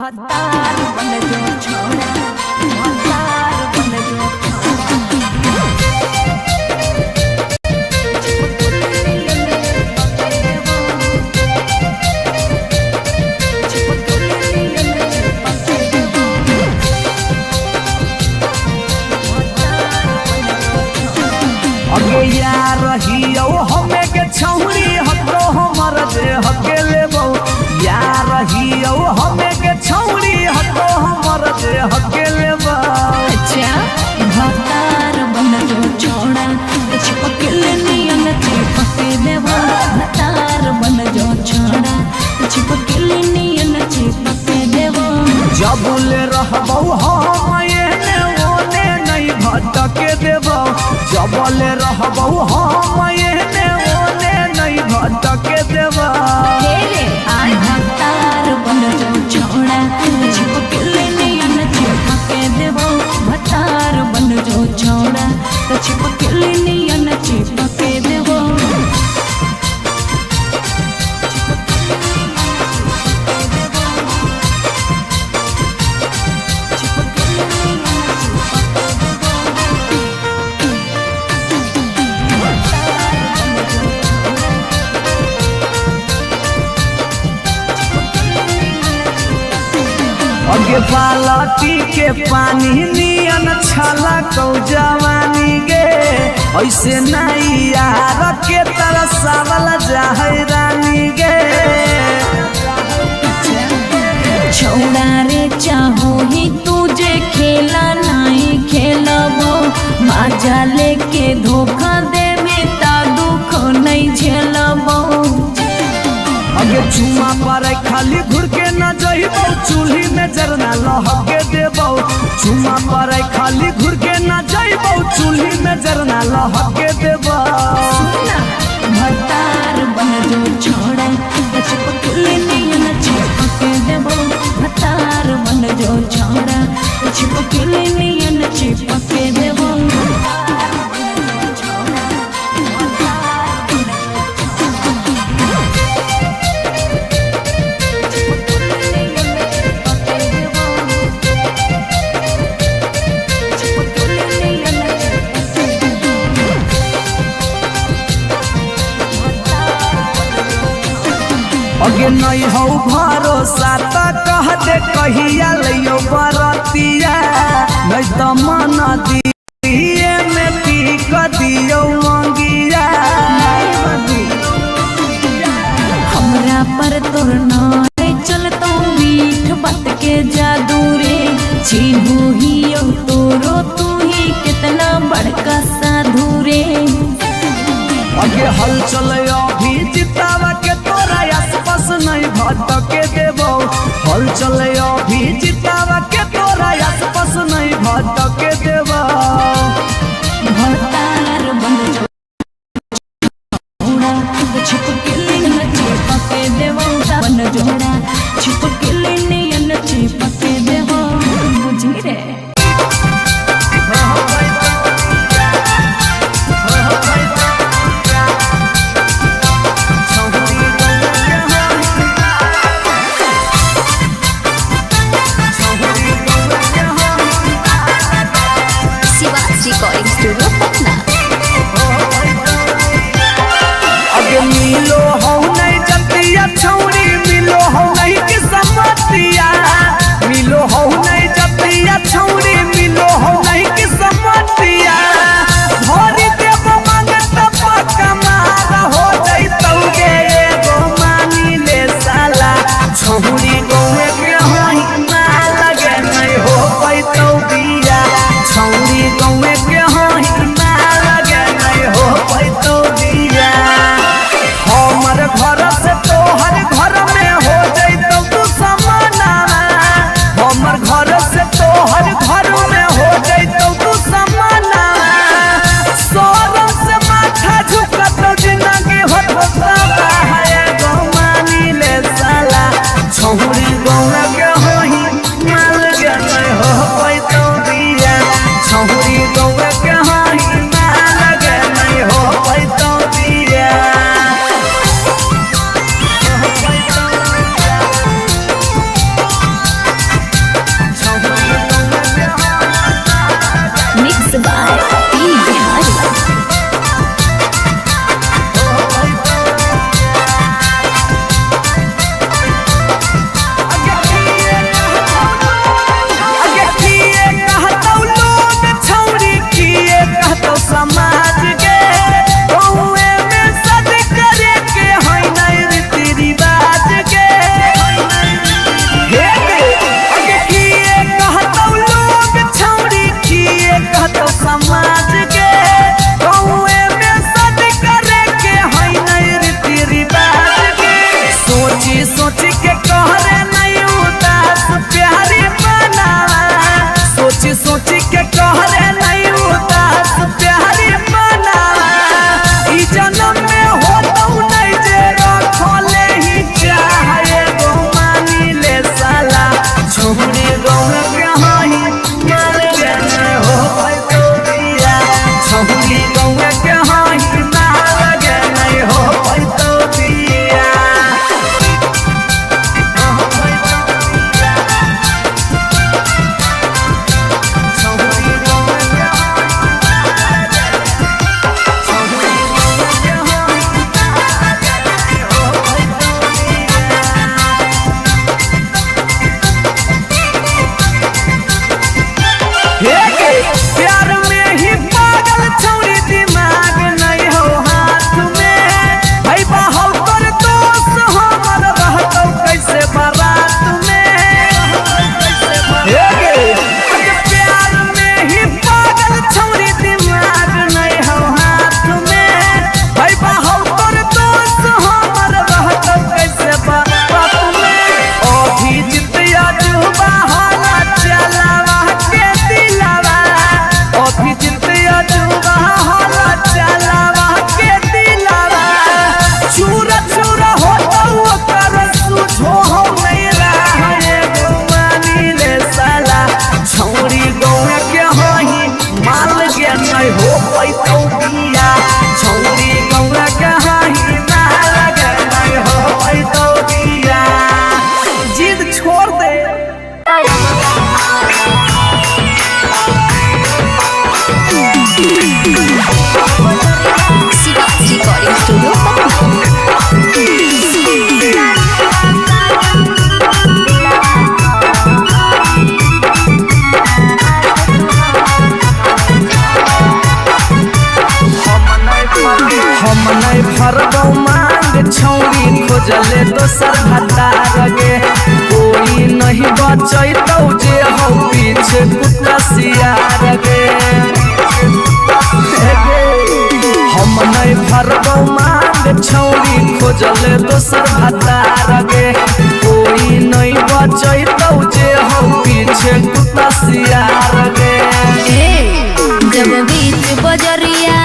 हतार बन जो छोड़ा, हतार बन जो अगे यार रहियो हमें के छौरी हतो हमर जे हकेले बहु यार रहियो हमें के छौरी हतो हमर जे हकेले बहु। अच्छा हतार बन जो छोड़ा, चिपकले नियन चिपके देवो। हतार बन जो छोड़ा, चिपकले नियन चिपके देवो। जबले रहबौ हम एने ओने नहीं भटके देबौ। जबले रहबौ हम एने ओने नहीं भटके देबौ। आय हतार बन जो छोड़ा, चिपकले नियन चिपके देवो। हतार बन जो छोड़ा, चिपकले नियन चिपके देवो। अगे बालटी के पानी नियन छला कौ जवानी गे। ऐसे नहीं यार के तरसावल जाहै रानी गे। छोड़ा रे चाहो ही तुझे खेला नहीं खेलबो। मजा लेके धोखा देवे ता दुख नहीं झेलबो। अगे चुमा पर खाली घुर के न जइबौ, चूल्ही में जरना लहके देबौ। चुमा पर खाली घुर के न जइबौ, चूल्ही में जरना लहके देबौ। हतार बन जो छोड़ा, चिपकले नियन चिपके देबो। हतार बन जो छोड़ा, चिपकले नियन चिपके देबो। अगे नहीं हो भरोसा त कह दे कहिया लियो बरतिया। नहीं तो मन दिए में पी क दियो मंगिया। हमरा पर तोर नारे चलतो मीठ बात के जादू रे। चिन्हू ही तोरो तू ही कितना बड़का साधु रे। अगे हल चले अभी जितावा के तोरा आसपास नहीं भटके देबो। हल चले अभी जितावा के तोरा आसपास नहीं भटके देबो। हतार बन जो छोड़ा, चिपकले नियन चिपके देवो। बन जोड़ा, चिपकले नियन चिपके देवो। बुझी रे दोसर भतार गे कोई नहीं बचैतौ जे हो पीछे कुत्ता सियार गे हम नहीं भरबौ मांग छौरी खोजले दोसर भतार गे कोई नहीं बचैतौ जे हो पीछे कुत्ता सियार गे जब बीच बजरिया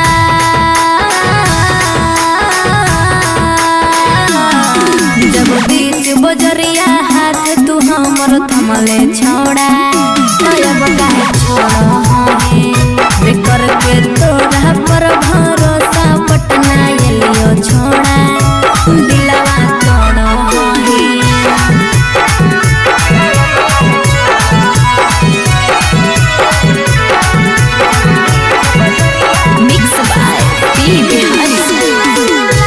जब बीच बजरिया हाथ तू हमर थमले छोड़ा अब काहे छोड़ बेकर के तोरा पर भरोसा पटना एलियो छोड़ा दिलवा तोड़ मिक्स बाय पी बिहारी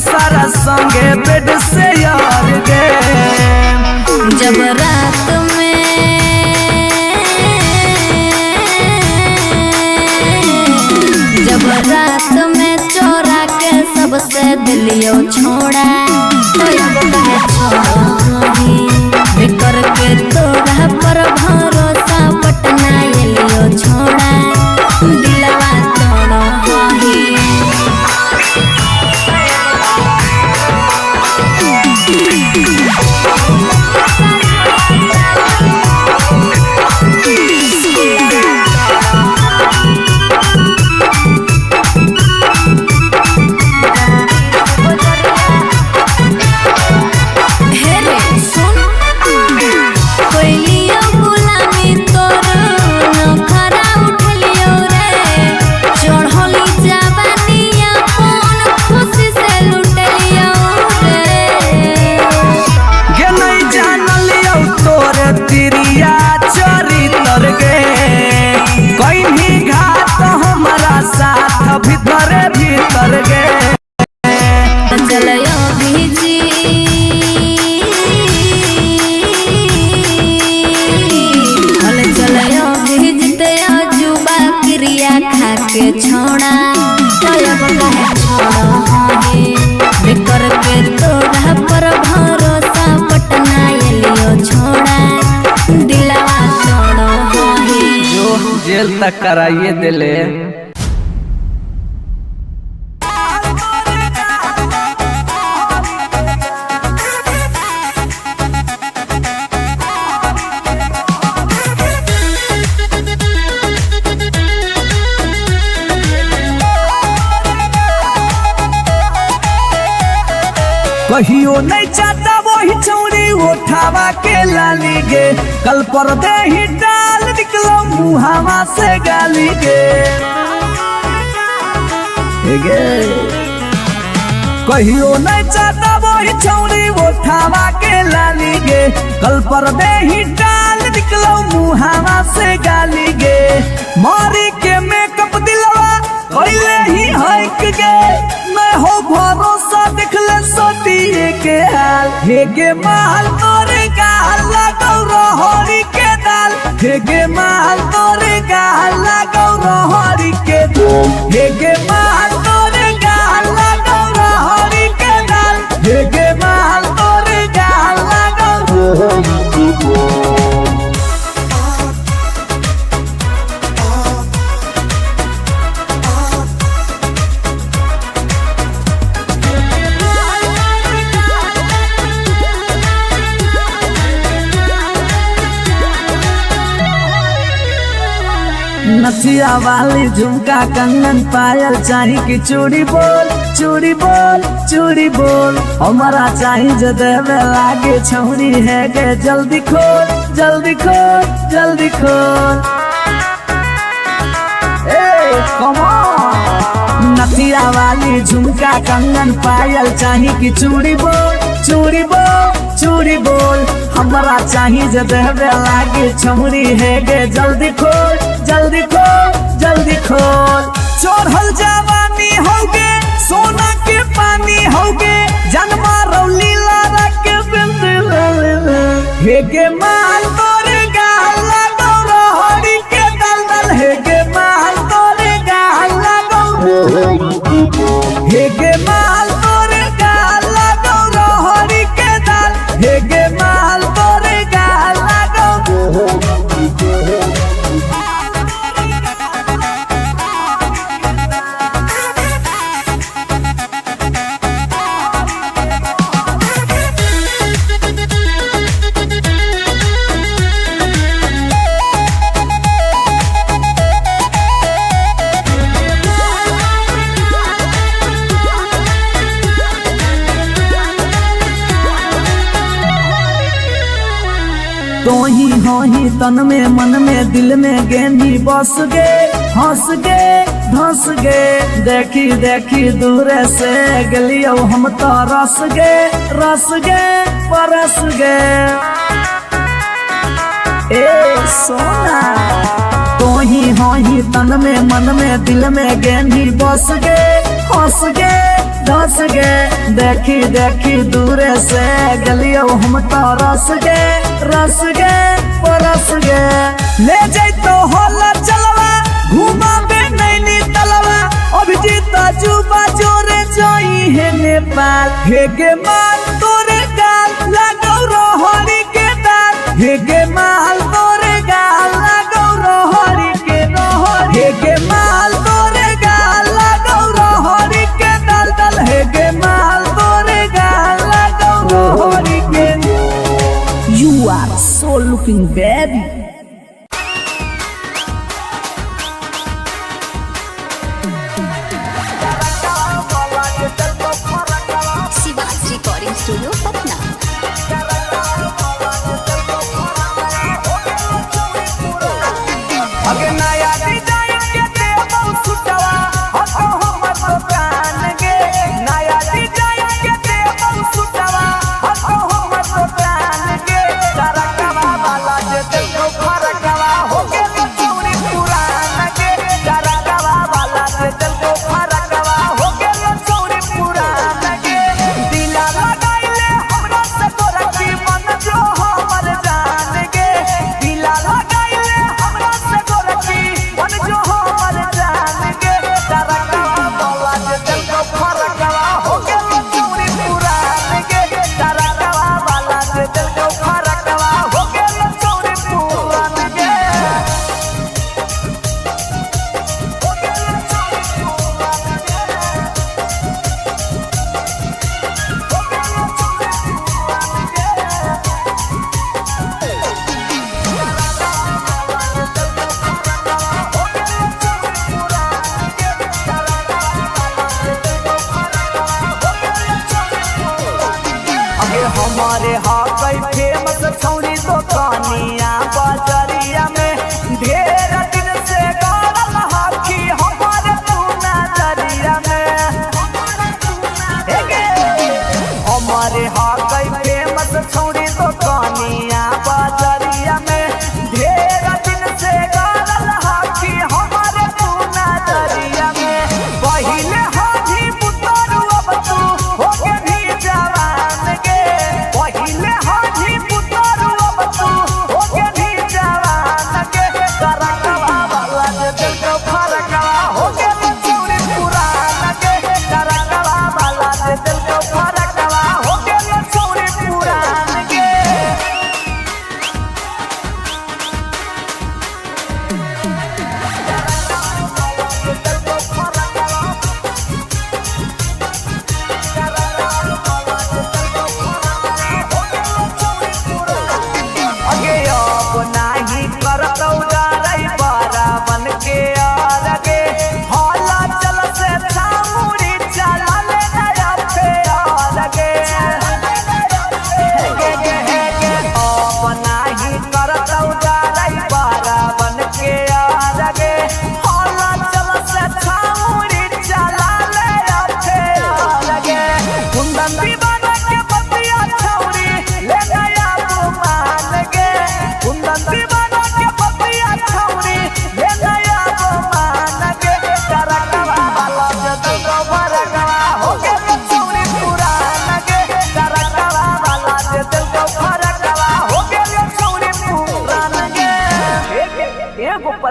सारा संगे बेड से यार गे जब रात में चोरा के सबसे दिलियो छोड़ा बेकर के तोरा पर भरोसा पटना एलियो छोड़ा दिलवा तोड़ भीतर भीतर गे चलो भीजी चलो भीजते जुबा क्रिया खा के छोड़ा बेकर के तोरा पर भरोसा पटना एलियो छोड़ा दिलवा तोड़ जो जेल तक कराइए दिले कहियो नहीं चाहता वही चौड़ी उठावा के लाली गे कल पर दे ही डाल निकलो मुहावा से गाली गे कहियो नहीं चाहता वही चौड़ी उठावा के लाली गे कल पर दे ही डाल निकलो मुहावा से गाली गे मारी के मेकअप दिलवा कइले ही हक गे मैं हो भरोसा दिखले सोतिए के हाल हे गे माल तोरे गाल लगौ रहरी के दाल हे गे माल तोरे गाल लगौ रहरी के दाल हे गे माल तोरे गाल लगौ रहरी के दाल हे गे माल तोरे गाल लगौ रहरी के दाल नथिया वाली झुमका कंगन पायल चाही की चूड़ी बोल चूड़ी बोल चूड़ी बोल हमारा चाही जो देवे लागे छौरी है गे जल्दी खोल जल्दी खोल जल्दी खोल ए कम ऑन नथिया वाली झुमका कंगन पायल चाही कि चूड़ी बोल चूड़ी बोल चूड़ी बोल हमरा चाही जे देवे लागे छमुरी है गे जल्दी खोल जल्दी खोल जल्दी खोल चढ़ल जवानी होगे सोना के पानी होगे जन्मा रौली लारा के बिंद हे गे माल तोरे गाल लगो रोहड़ी के दलदल हे गे माल तोरे गाल लगो हे गे माल तोरे गाल लगो रोहड़ी के दल हे गे माल तोरे गाल लगो तो ही हो ही तन में मन में दिल में गेंदी बस गे हंस गे धंस गे देखी देखी दूर से गलियो हम तो रस गे परस गे ए सोना तो ही हो ही तन में मन में दिल में गेंदी बस गे हंस गे धस गे देखी देखी दूर से गलियो हम तो रस गे परस गे ले जैतो होला चलवा घुमा बे नैनी तलवा अभिजीत जुबा जोरे जोई है नेपाल हे गे माल तोरे गाल लगो रोहड़ी के दाल हे गे माल तोरे गाल लगो रोहड़ी के हे गे माल तोरे गाल लगो रोहड़ी के दल दल हे गे माल तोरे गाल लगो रोहड़ी के You are so looking baby Shivaj recording studio Patna. अगे नया डिजाइन के देबो सुटवा हतो हमर तो प्राण गे नया डिजाइन के देबो सुटवा हतो हमर तो प्राण गे तारा कवा वाला जे देखो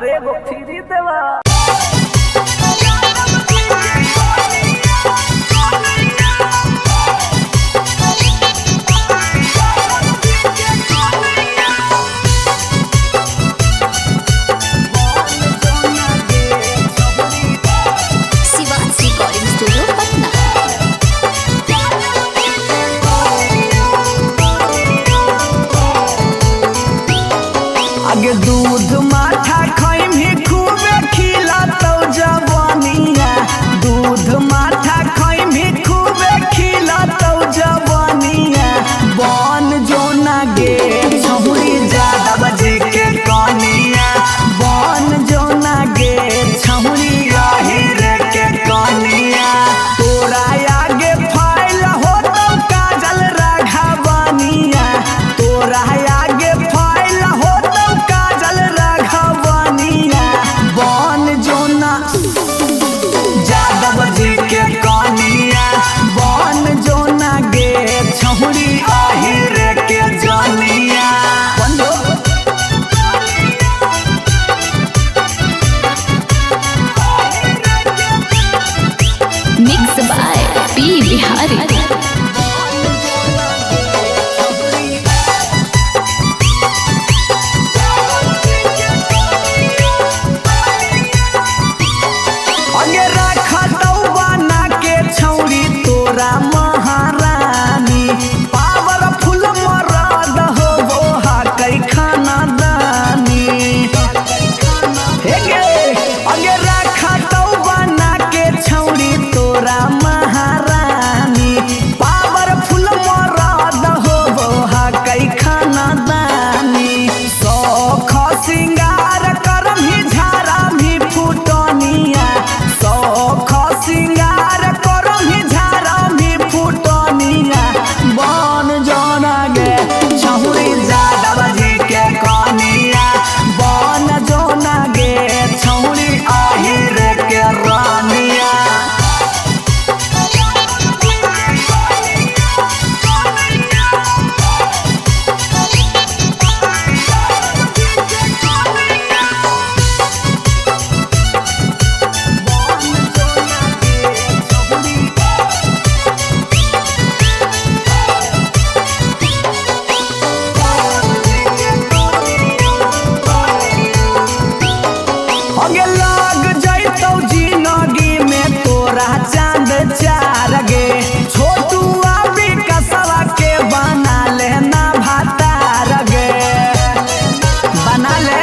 पर एगो फ्री देवा। Shivansh recording studio Patna. आगे दूध माठा खइम ही खूबे खिलातौ जवानिया, दूध माठा खइम ही खूबे खिलातौ जवानिया। बन जोना गे छहुरी ज्यादा बजे के कनिया, बन जोना गे छहुरी रे के कनिया। तोरा आगे फाइल होतौ काजल राघवनिया, तोरा आगे फाइल होतौ काजल राघवनिया। बन जोना यादव जी के कनिया, बन जोना गे छहुरी रे के जनिया। Mix by P Bihari. अगे रखतौ बना के छौरी तोरा महारानी, पावरफुल मरद होबो हाकै खानदानी। हे गे अगे रखतौ बना के छौरी तोरा महारानी, पावरफुल मरद होबो हाकै खानदानी। सौख सिंगार करमही झारमही फुटनिया, सौख सिंगार करमही झारमही फुटनिया। बन जोना गे छहुरी यादव जी के कनिया, बन जोना गे छहुरी रे के रानिया। अगे लग जैतौ जिंदगी में तोरा चांद चार गे, छोटू अभी कसवा के बना लेना भातार गे, बना ले।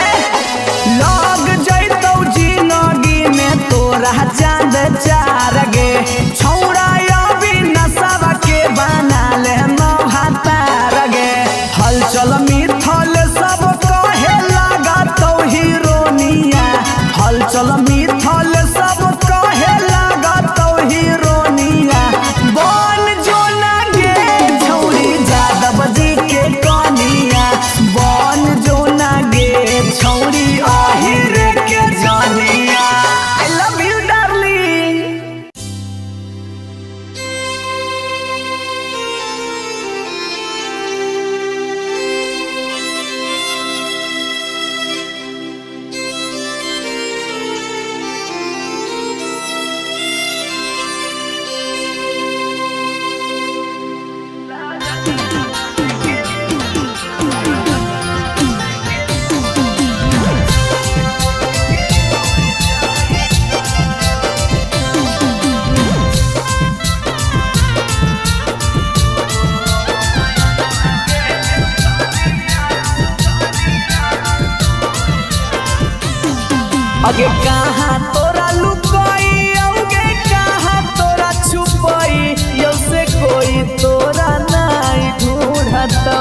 लग जैतौ जिंदगी में तोरा चांद चार गे, छौड़ा अभी नसवा के बना लेना भातार गे। हलचल मिथल सब कहे लागतौ हीरोनिया, हलचल मिथल सब कहे लागतौ हीरोनिया। बन जोना गे छौरी यादव जी के कनिया, बन जोना गे छौरी रे के जनिया। I love you darling. अगे कहाँ तोरा लुकाई, अगे कहाँ तोरा छुपाई, यौ से कोई तोरा नहीं ढूंढतौ।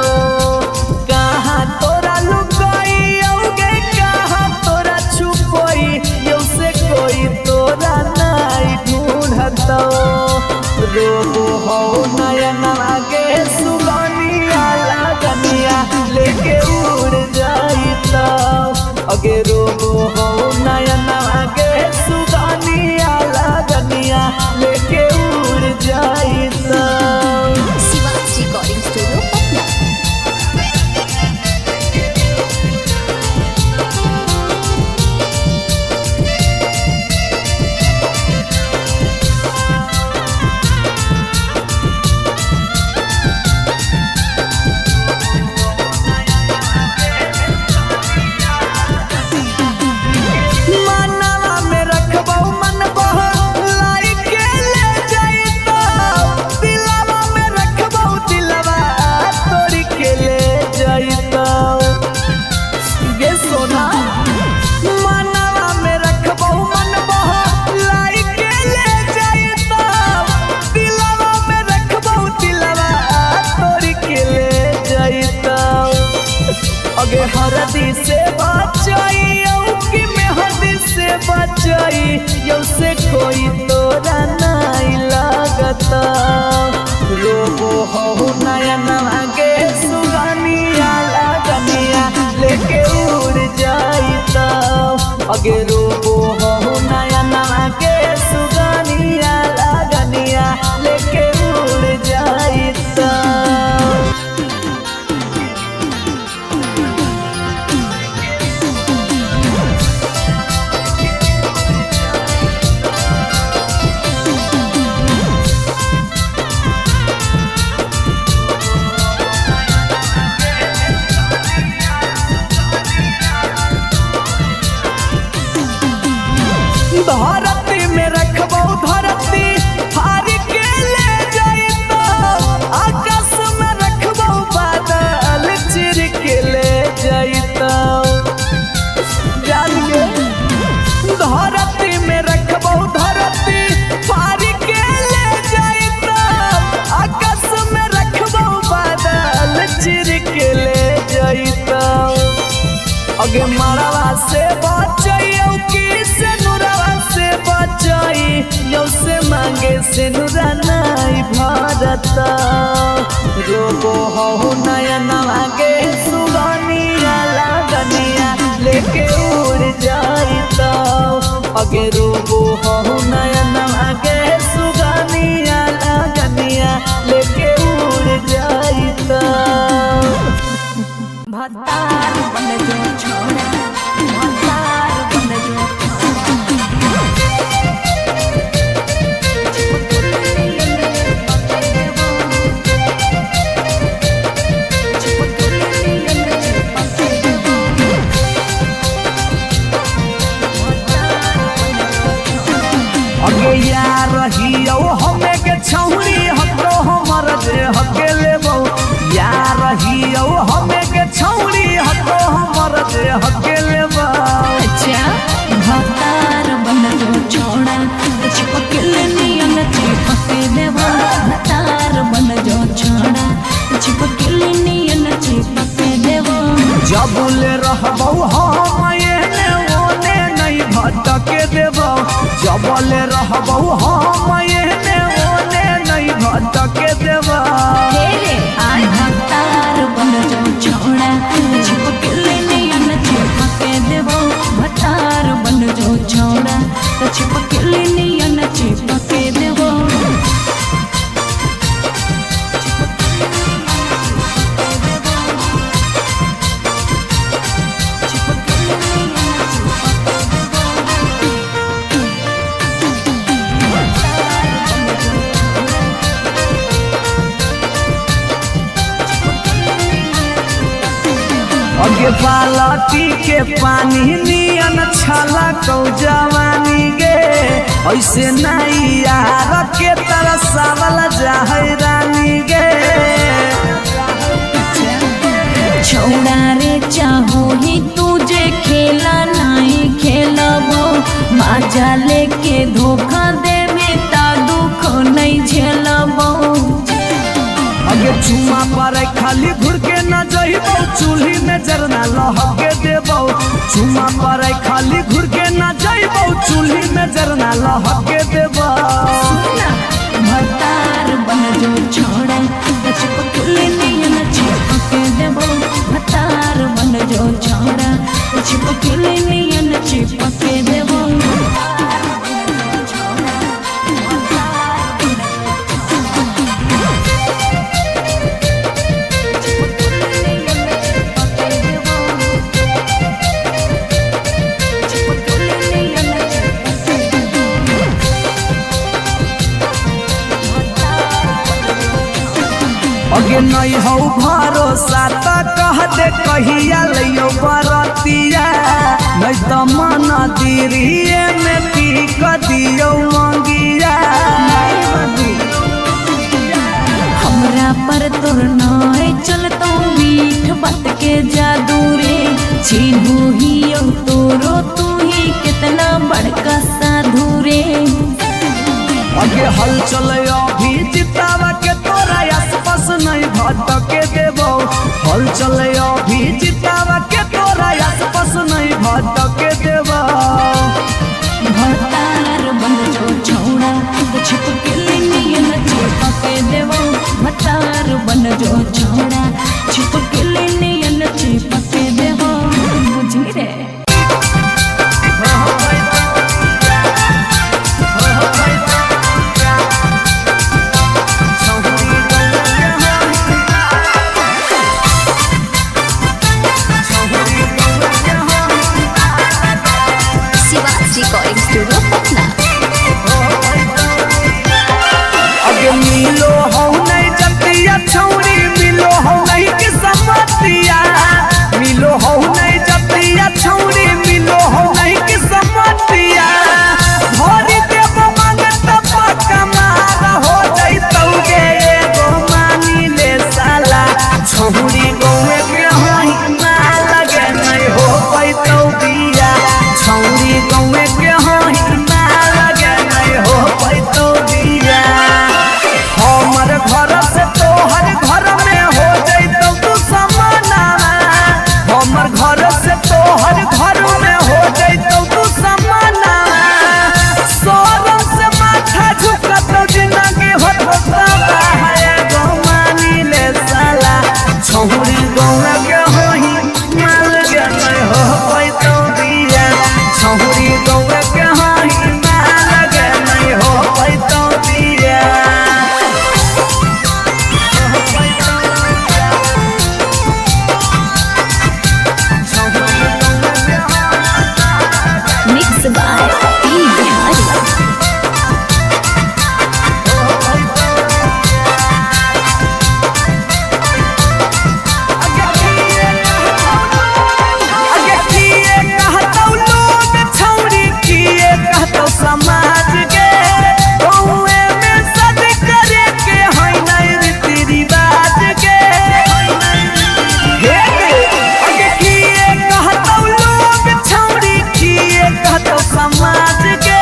कहाँ तोरा लुकाई, अगे कहाँ तोरा छुपाई, यौ से कोई तोरा नहीं ढूंढतौ। रोबो हो नयना गे सुगनिया लगनिया, लेके उड़ जाइतौ। अगे रोबो हो नयना गे सुगनिया लगनिया, लेके उड़ जाइतौ। Shivansh recording studio Patna. अगे हरदी से बचाई कि मेहंदी से बचाई यौ से कोई तोरा नहीं लगता रोबो हो नया नवा के सुगनिया लगनिया लेके उड़ जाइता अगे रोबो हो नया नवा के सुगनिया लगनिया लेके उड़ जाइता धरती में रखबो धरती हार के ले जाइतो आकाश में रखबो बादल चिर के ले जाइतो जान के धरती में रखबो धरती हार के ले जाइतो आकाश में रखबो बादल चिर के ले जाइतो अगे मरवा से बचाइयो कि से नुरवा से बचाई यौ से मांगे से नुरा नहीं भरता रोबो हो नया नवा के सुगनिया लगनिया लेके उड़ जाइता अगे रोबो हो नया नवा के सुगनिया लगनिया लेके उड़ जाइता भतार बन जो छोड़ा भतार बन जो अगे यार रहियो हमें के छौरी हतो हमर जे हके लेबो यार रहियो हमें के छौरी हतो हमर जे हके लेबो अच्छा भतार बन जो छोड़ा चिपकल नियन चिपके देवा भतार बन जो छोड़ा चिपकल नियन चिपके देवा जबुले रहबो हम एने ओने नहीं भटके देबो जबले रहबो हम एने ओने नहीं भटके देबो तेरे आय भतार बन जो छोड़ा चिपकल नियन चिपके देवा भतार बन जो छोड़ा चिपकल नियन चिपके देवा अगे बालटी के पानी नियन छला कौ जवानी गे ऐसे नहीं यार के तरसावल जाहै रानी गे छौड़ा रे चाहो ही तुझे खेला नहीं खेलबो मजा लेके धोखा दे में ता दुख नहीं झेलबो अगे चुमा पर खाली घुर के न जइबो चूल्ही में जरना लहके देबो चुमा पर खाली घुर के न जइबो चूल्ही में जरना लहके देबो भतार बन जो छोड़ा चिपकल नियन चिपके देबो भतार बन जो छोड़ा चिपकल नियन चिपके देबो अगे नहीं हो भरोसा त कह दे कहिया लियो बरतिया नहीं तो मन दिरिए में पीक दियो मंगिया हमरा पर तोर नाय चलतो मीठ बात के जादू रे चिन्हू ही तोरो तू ही कितना बड़का साधु रे अगे हल चल अभी जितावा के तोरा आसपास नहीं भटके देबो हल चले अभी जितावा के तोरा आसपास नहीं भटके देबो भतार बन जो छौड़ा छिपके नियन चिपके देवो भतार बन जो छौड़ा छिपके नियन चिपके देवो बुझी रे रिकॉर्डिंग स्टूडियो पटना। अगे मिलो हो नहीं जतिया छौरी मिलो हो नहीं कि समतिया मिलो हो नहीं जतिया छौरी मिलो हो नहीं कि समतिया भरी देव मांगत पक्का मार हो जइतौ गे एगो मानी ले साला छौरी गौए के हाई ना लगे नहीं हो पैतौ बिया छौरी गौए के हाई ना लगे नहीं हो पैतौ बिया हमर घर से तोहर घर में हो जइतौ तू समाना हमर घर से तोहर घर में हो जइतौ तू समाना सोरम से माथा झुकतौ जिंदगी होता है गो मानी ले साला छौरी गौए के होई माल के नहीं हो पैतौ बिया छौरी गौए के होई माल के नहीं हो पैतौ बिया मिक्स बाय पी बिहारी अगे किए कहतौ लोग छौरी किए कहतौ समाज के गौए में सद करे के होई नहीं रीति रिवाज के हे अगे किए कहतौ लोग छौरी किए कहतौ समाज के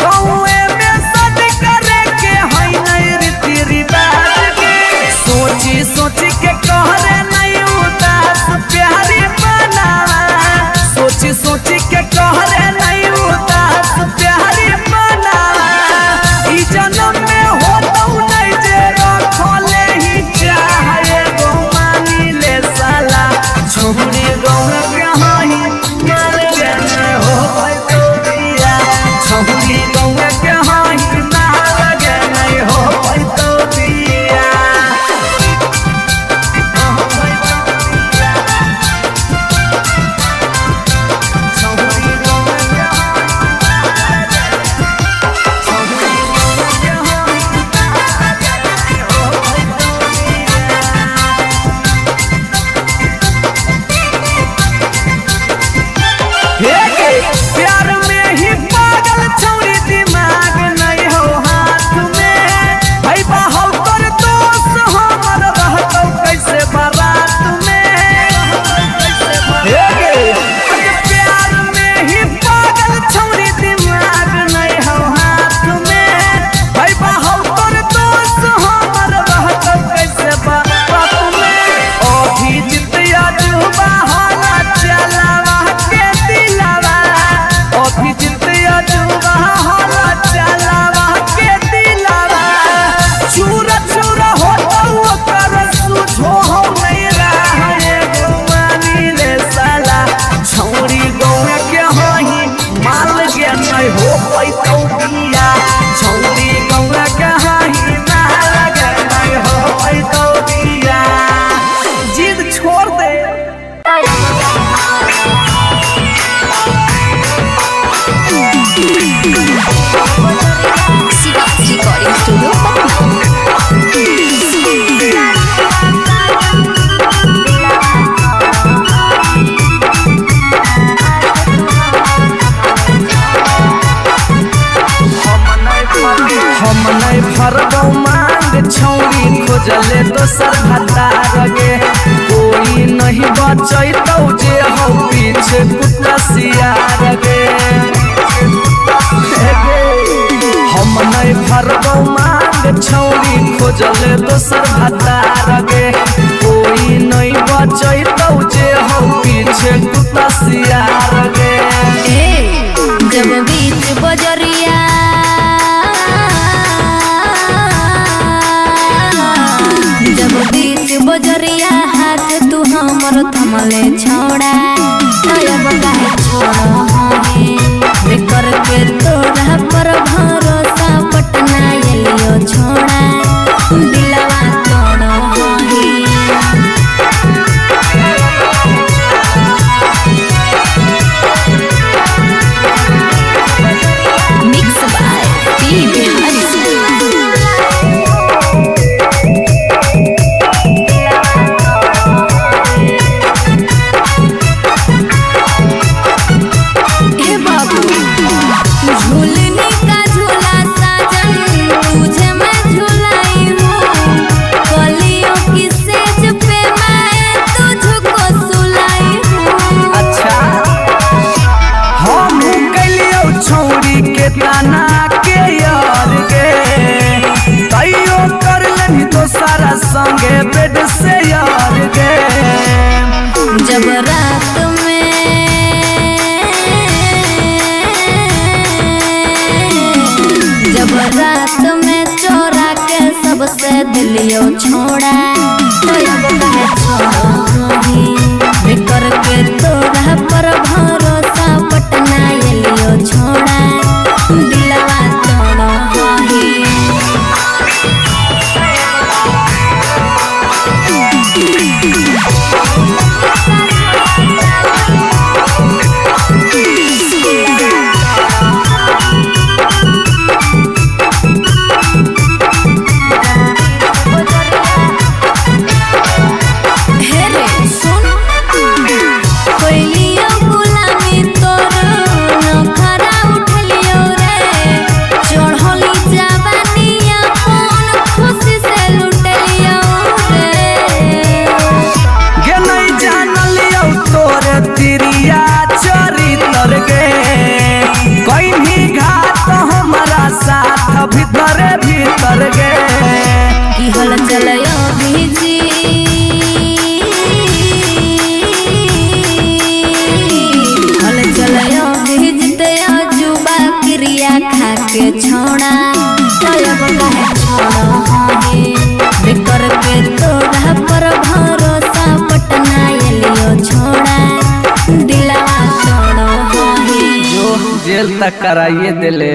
गौए में सद करे के होई नहीं रीति रिवाज के सोची सोची के कहरे नहीं उदास प्यारी बनावा सोची सोची के कहरे नहीं उदास प्यारी बनावा ई जन्म में होतौ नहीं जे रखले ही चाहे गो मानी ले साला छौरी गौए के हाई माल के नहीं हो पैतौ बिया छौरी गौए के हाई माल के नहीं हो पैतौ बिया प्यार में ही पागल छौरी दिमाग नहीं हो हाथ में भाई बाहु कर दोस्त हमर रहतौ कैसे बारात में प्यार में ही पागल छौरी दिमाग नहीं हो हाथ में भाई बाहु कर दोस्त हमर रहतौ कैसे बारात में अभी जितिया जुबा हाला चलावा के दिलावा अभी जितिया जुबा हाला चलावा के दिलावा चूरा चूरा होतौ कर सुझो हो नहीं रहा गो मानी ले साला छौरी गौए के हाई माल के नहीं हो पैतौ बिया छौरी गौए के हाई माल के नहीं हो पैतौ बिया जिद छोड़ दे शिवा रिकॉर्डिंग स्टूडियो पटना। हम नहीं फरबौ मांग छौरी खोजले दोसर भतार गे कोई नहीं बचैतौ जे हो पीछे कुत्ता सियार गे हम नहीं फरबौ मांग के छौरी खोजले दोसर भतार गे कोई नहीं बचै तो जे हो पीछे कुत्ता सियार गे जब बीच बजरिया बजरिया हाथ तू हमर थमले छोड़ा तब काहे छोड़ो हे करके तोरा पर भरोसा पटना एलियो छोड़ा दिलवा तोड़ो हे मिक्स बाय पी बिहारी संगे बेड से यार गे जब रात में चोरा के सबसे दिलियो छोड़ा करके तोरा पर भरोसा पटना एलियो छोड़ा दिलवा तोड़ो हे भीतर गे की हल चलयो भीजी हल चलयो भीजते जुबा क्रिया खा के छोड़ा तब काहे छोड़ो हे करके तोरा पर भरोसा पटना एलियो छोड़ा दिलवा तोड़ो हे जो जेल तक कराइए दिले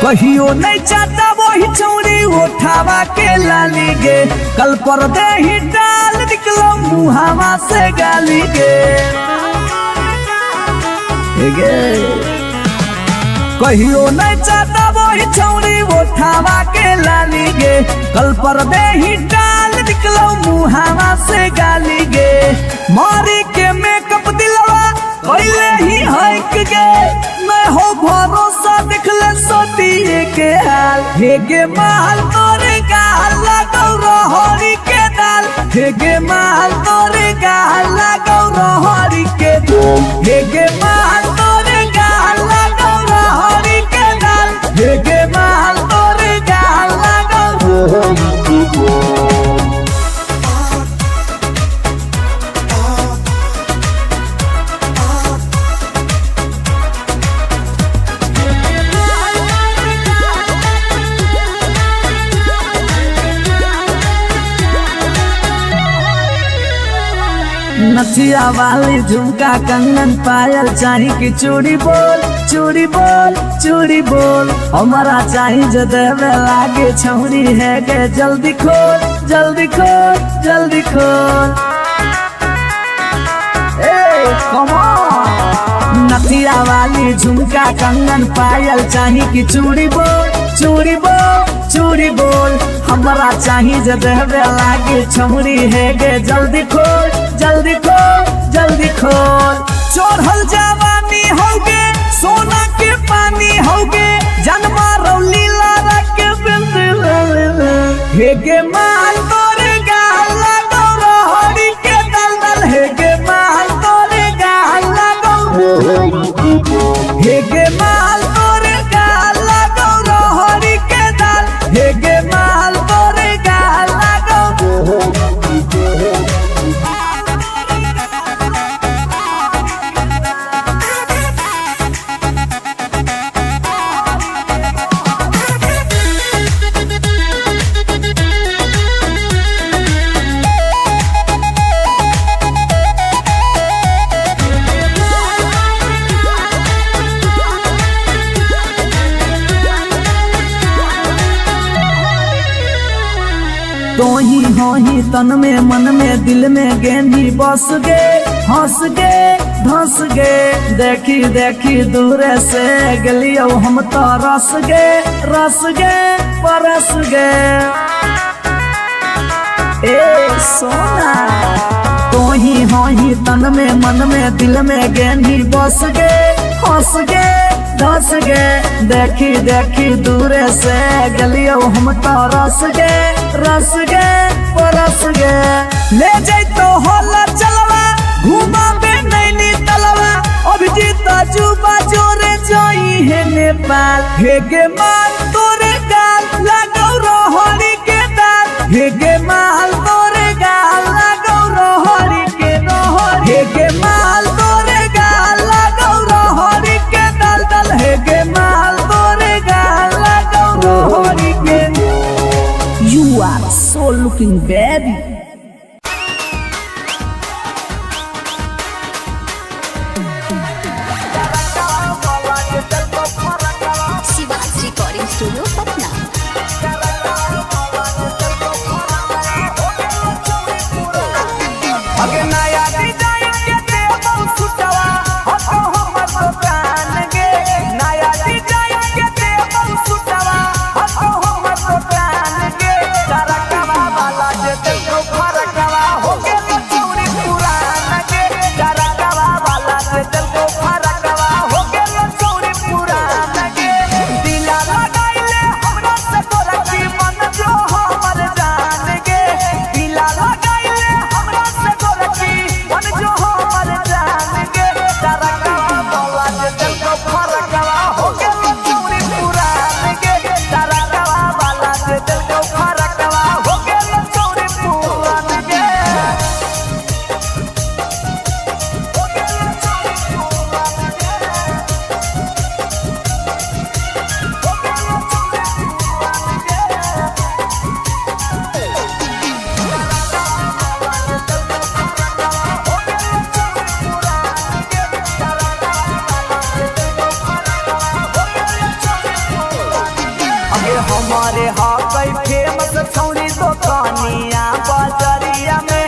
कहियो नहीं चाहता वही चौड़ी उठावा के लाली गे कल पर दे ही डाल निकलो मुहावा से गाली गे कहियो नहीं चाहता वही चौड़ी उठावा के लाली गे कल पर दे ही डाल निकलो मुहावा से गाली गे मारी के मेकअप दिलवा पहले ही हक गे मैं हो भरोसा दिखले सोतिए के हाल हेगे माल तोरे गाल लगौ रहरी के दाल हेगे माल तोरे गाल लगौ रहरी के दाल हेगे माल तोरे गाल लगौ रहरी के दाल हेगे माल तोरे गाल लगौ रहरी के दाल नथिया वाली झुमका कंगन पायल चाही की चूड़ी बोल चूड़ी बोल चूड़ी बोल हमारा चाही जो देवे लागे छौरी है गे जल्दी खोल जल्दी खोल जल्दी खोल नथिया वाली झुमका कंगन पायल चाही की चूड़ी बोल चूड़ी बोल चूड़ी बोल हमारा चाही जो देवे लागे छौरी है गे जल्दी खोल जल्दी खोल जल्दी खोल चोरहल जवानी होगे सोना के पानी होगे जन्मा रौली लारा के बिंदिल हे के माल तोरे गाल लगो रोहड़ी के दलदल हे के माल तोरे गाल लगो हे के माल तोरे गाल लगो रोहड़ी के दल हे के माल तोरे गाल लगो तो ही हो ही तन में मन में दिल में गेंदी बस गे हंस गे धंस गे देखी देखी दूर से गलियो हम तो रस गे परस गे ए सोना तो ही हो ही तन में मन में दिल में गेंदी बस गे हंस गे धंस गे देखी देखी दूर से गलियो हम तो रस गे परस गे ले जाई तो होला चलवा घुमा बे नैनी तलवा अभिजीत जुबा जोरे जोई है नेपाल हे गे माल तोरे गाल लगो रोहड़ी के दाल हे गे माल तोरे गाल लगो रोहड़ी के हे गे माल तोरे गाल लगो रोहड़ी के दल हे गे माल तोरे गाल लगो रोहड़ी के You are so looking baby. Shivaj recording studio Patna. अगे नया डिजाइन के देबो सुटवा हतो हमर दुकान गे नया डिजाइन के देबो सुटवा हतो हमर दुकान गे करकवा वाला जे देखो फरकवा हो गेल चौरी पुरान गे करकवा वाला जे देखो फरकवा हो गेल चौरी पुरान गे दिला लगाइले हमरा से तोरा की मन जो हमर जान गे दिला लगाइले हमरा से तोरा की मन जो हमर जान गे करकवा वाला जे देखो फरकवा हो गेल चौरी पुरान गे करकवा वाला जे देखो फरकवा हो गेल चौरी पुरान गे अगे हमारे हाकई फेमस छौरी दुकानिया बाजरिया में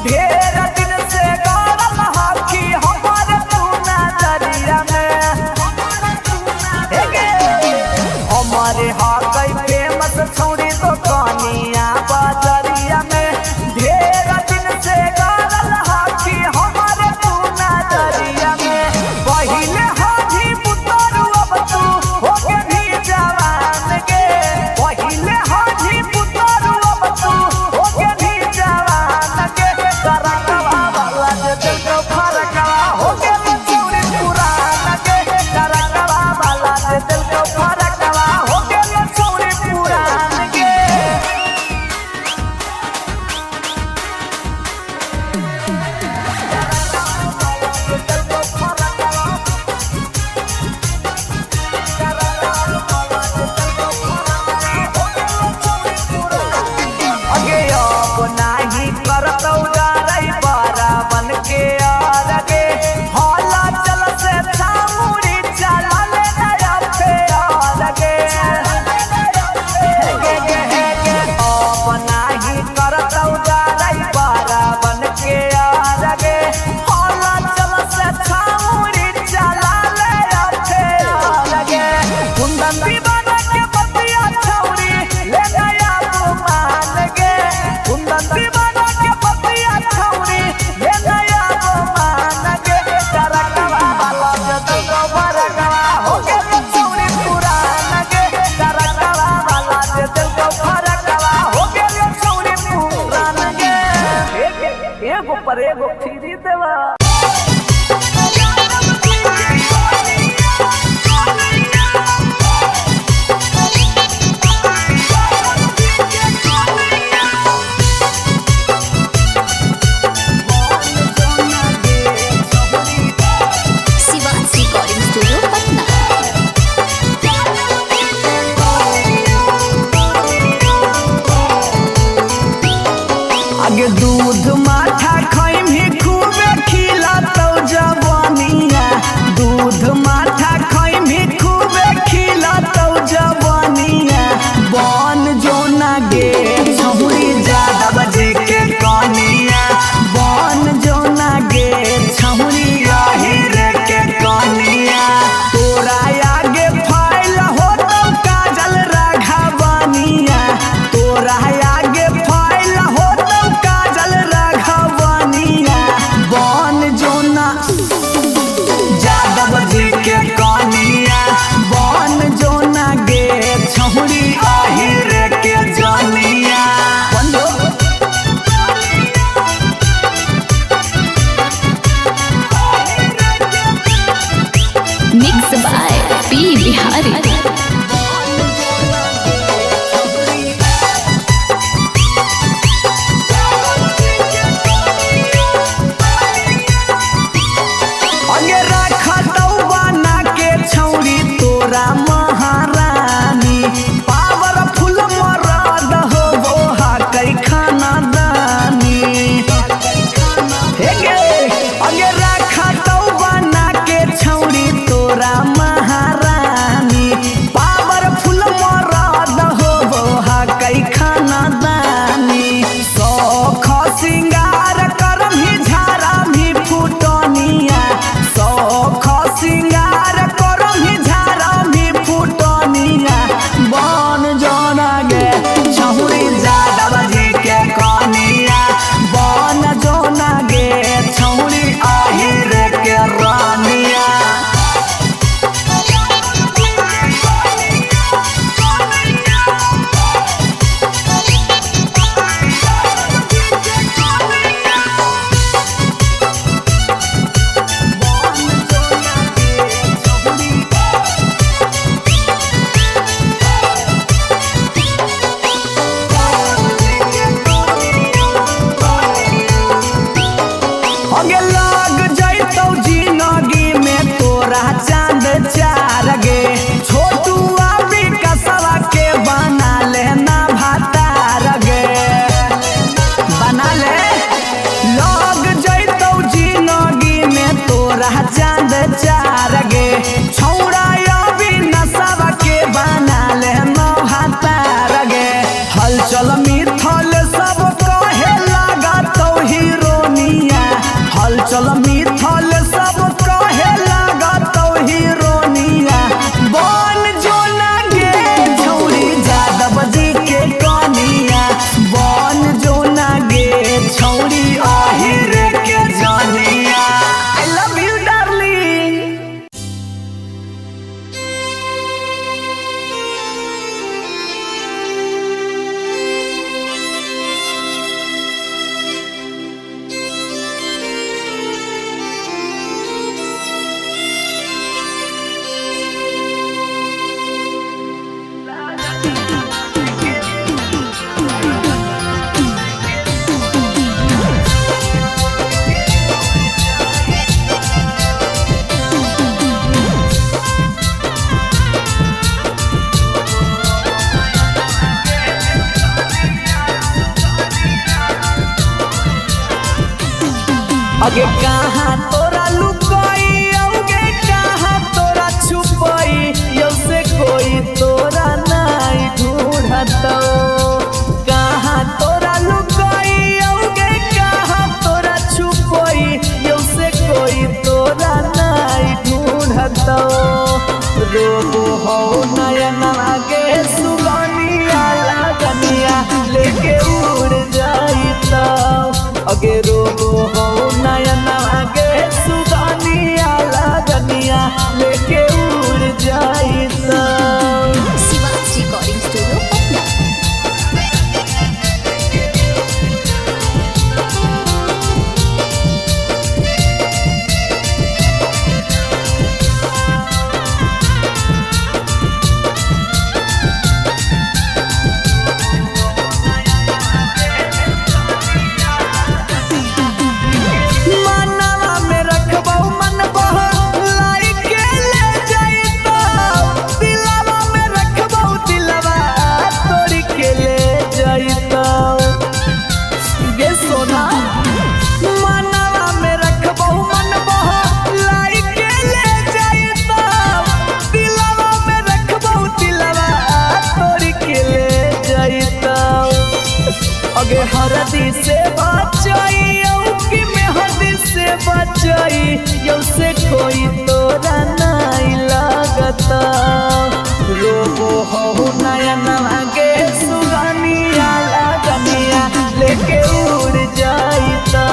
ढेर दिन से गारल हाकी हमारे पूना दरिया में हमारे हाकई फेमस छौरी दुकानिया बाजरिया में ढेर दिन से गारल हाकी हमारे पूना दरिया में पहिले हाजी पुतरू अब तू हो के भी जवान गे पहिले हाजी पुतरू एगो पर एगो फ्री देवा। Shivansh recording studio Patna. आगे दूध माठा खैमी खूबे खिलातौ जवानिया, दूध माठा खैमी खूबे खिलातौ जवानिया। बन जोना गे छौरी ज्यादा बजे के कनिया, बन जोना गे छौरी हीरे के कनिया। तोरा आगे फाइल होतौ काजल राघवनिया, तोरा आगे फाइल होतौ काजल राघवनिया। बन जोना यादव जी के कनिया, बन जोना गे छौरी हीरे के जनिया। Mix by P Bihari. आगे रखतौ बना के छौरी तोरा महारानी, पावरफुल मरद हो बोहा कई खाना दानी। हे गे आगे रखतौ बना के छौरी तोरा महारानी, पावरफुल मरद हो बोहा कई खाना दानी। सौख सिंगार करमही झारमही फुटनिया, सौख सिंगार करमही झारमही फुटनिया। बन जोना गे छौरी यादव जी के कनिया, बन जोना गे छौरी हीरे के रानिया। आगे लग जैतौ जिंदगी में तोरा चांद चार गे, छोटू अभी कसवा के बना लेना भातार गे, बना ले। लग जैतौ जिंदगी में तोरा चांद चार गे, छौड़ा अभी नसवा के बना लेना भातार गे। हलचल मिथल सब कहे लागतौ हीरोनिया, हलचल मिथल सब कहे लागतौ हीरोनिया। बन जोना गे छौरी यादव जी के कनिया, बन जोना गे छौरी हीरे के जनिया। I love you darling. अगे कहाँ तोरा लुकाई, अगे कहाँ तोरा छुपाई, यौ से कोई तोरा नहीं ढूंढतौ। कहाँ तोरा लुकाई, अगे कहाँ तोरा छुपाई, यौ से कोई तोरा नहीं ढूंढतौ। रोबो हो नयना गे सुगनिया लगनिया, लेके उड़ जाइतौ। अगे रोबो हो नयना गे हरदी से बचाई कि मेहंदी से बचाई यौ से कोई तोरा नहीं लगता रोबो हो नया नवा के सुगनिया लगनिया लेके उड़ जाइता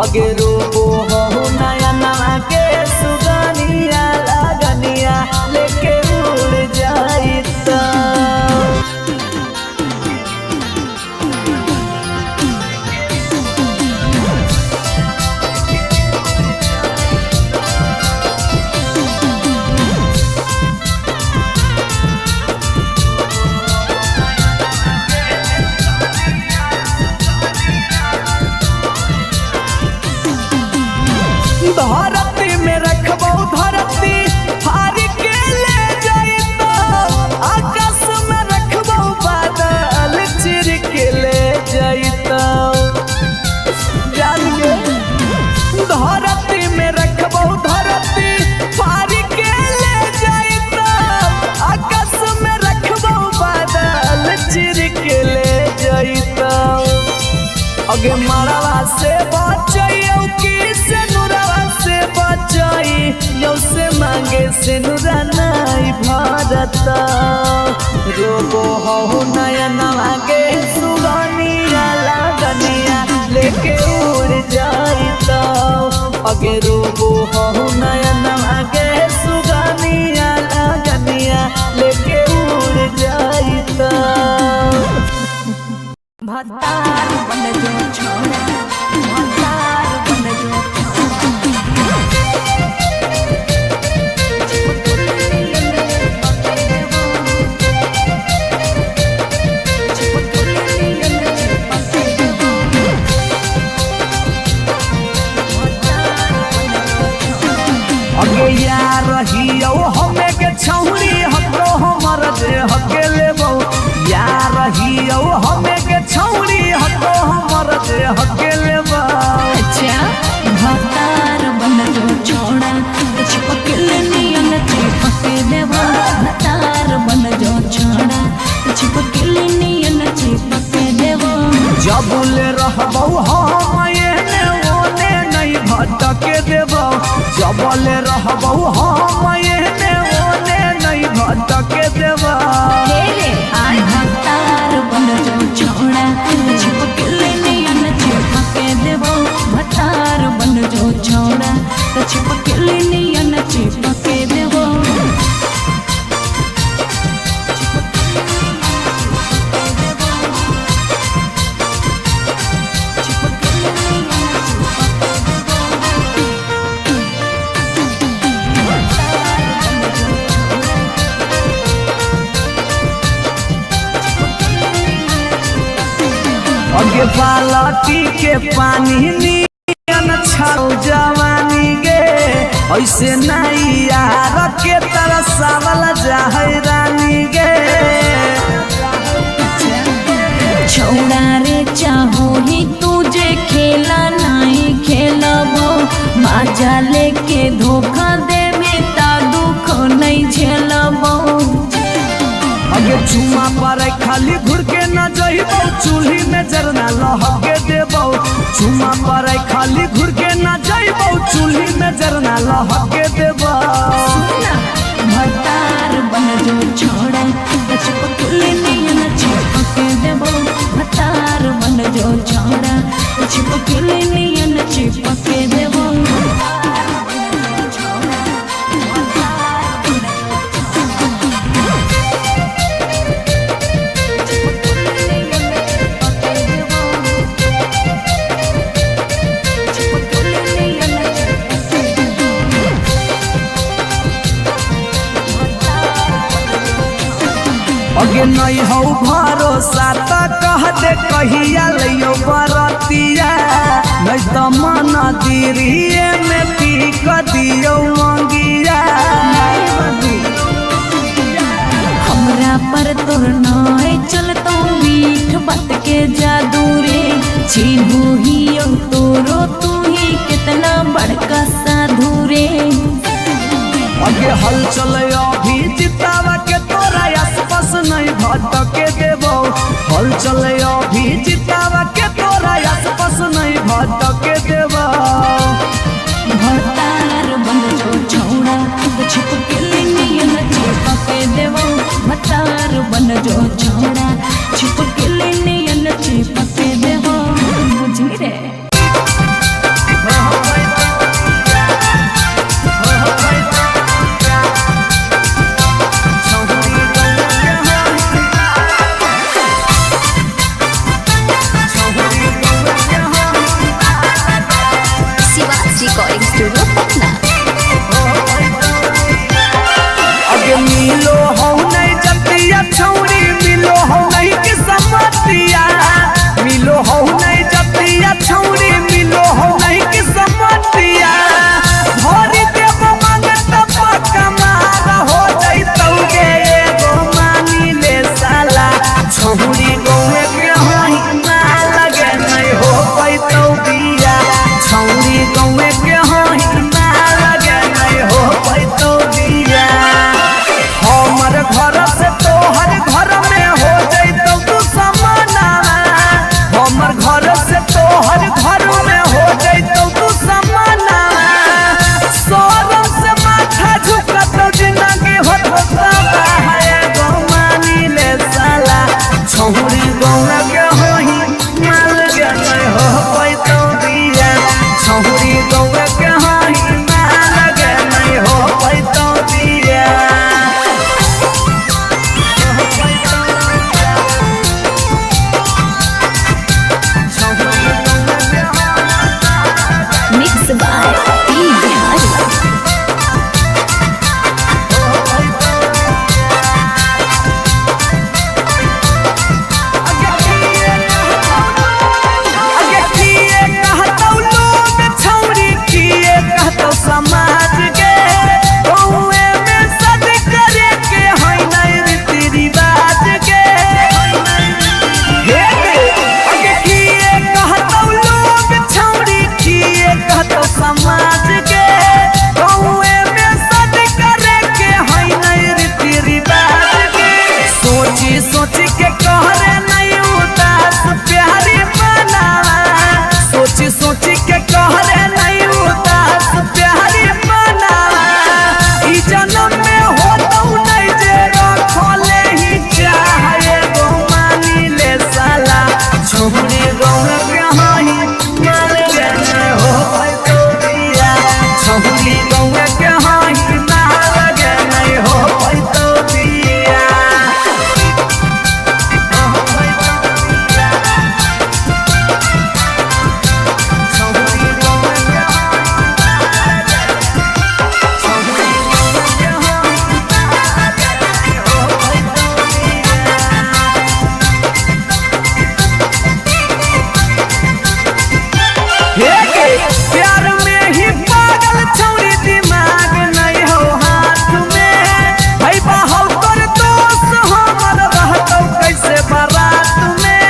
अगे रोबो हो नया नवा के सुगनिया लगनिया लेके उड़ जाइता। धरती में रखबो धरती हार के ले जाइता आकाश में रखबो बादल चिर के ले जाइता जानिए धरती में रखबो धरती हार के ले जाइता आकाश में रखबो बादल चिर के ले जाइता अगे मड़वा से बचाइयो कि से नुरवा से बचाई यौ से मांगे से नुरा नहीं भरता रोबो हो नया नवा के सुगनिया लगनिया लेके उड़ जाइता अगे रोबो हो नया नवा के सुगनिया लगनिया लेके उड़ जाइता। भतार बन जो छोड़ा भतार बन जो अगे यार रहियो हमें के छौरी हतो हमर दे हके लेबो यार रहियो हमें के छौरी हतो हमर दे हके लेबो। अच्छा भतार बन जो छोड़ा चिपक नियन चिपक देबो भतार बन जो छोड़ा चिपक नियन चिपक देबो जबुले रहबो हम एने ओने नहीं भटके देबो जबले रहबो हम एने ओने नहीं भटके देबो। भतार बन जो छोड़ा चिपक नियन चिपक देबो भतार बन जो छोड़ा चिपक नियन चिपक देबो। अगे बालटी के पानी नियन छौ जवानी गे ऐसे नहीं यार के तरसावल जाहै रानी गे छौड़ा रे चाहो ही तुझे खेला नहीं खेलबो बाजा लेके धोखा देबे ता दुख नहीं झेलबो अगे चुमा पर खाली घुर के न जइबो चूल्ही में जरना लहके देबो चुमा पर खाली घुर के न जइबो चूल्ही में जरना लहके देबो। भतार बन जो छोड़ा चिपक नियन चिपक देबो भतार बन जो छोड़ा चिपक नियन चिपक देबो। अगे नहीं हो भरोसा त कह दे कहिया लियो बरतिया नहीं तो मन दिरिए में पी क दियो मंगिया। हमरा पर तोर नाय चलतो मीठ बात के जादू रे चिन्हू ही तोरो तू ही कितना बड़का साधु रे। अगे हल चल अभी जितावा के तोरा आसपास नहीं भटके देबो हल चल अभी जितावा के से तोहर घर में हो जैतौ तू समाना सोरम से माथा झुकत जिंदगी होता है गो मानी ले साला छौरी गौरा के होही माल के नहीं हो पैतौ दिया छौरी गौरा के होही माल के नहीं हो पैतौ दिया मिक्स बाय पी बिहारी। समाज के कौए में सद करे के होई नहीं रीति रिवाज के हे अगे किए कहतौ लोग छौरी किए कहतौ समाज के कौए में सद करे के होई नहीं रीति रिवाज के सोची सोची के कहरे नहीं उदास प्यारी बनावा सोची सोची के कहरे नहीं उदास प्यारी बनावा ई जन्म में होतौ नहीं जे रखले ही चाहे गो मानी ले साला छोरी गौरा के हाही माल के नहीं हो पैतौ दिया छोरी गौरा के हाही माल के नहीं हो पैतौ दिया प्यार में ही पागल छौरी दिमाग नहीं हो हाथ में भाई बाहु कर दोस्त हमर रहतौ कैसे बारात में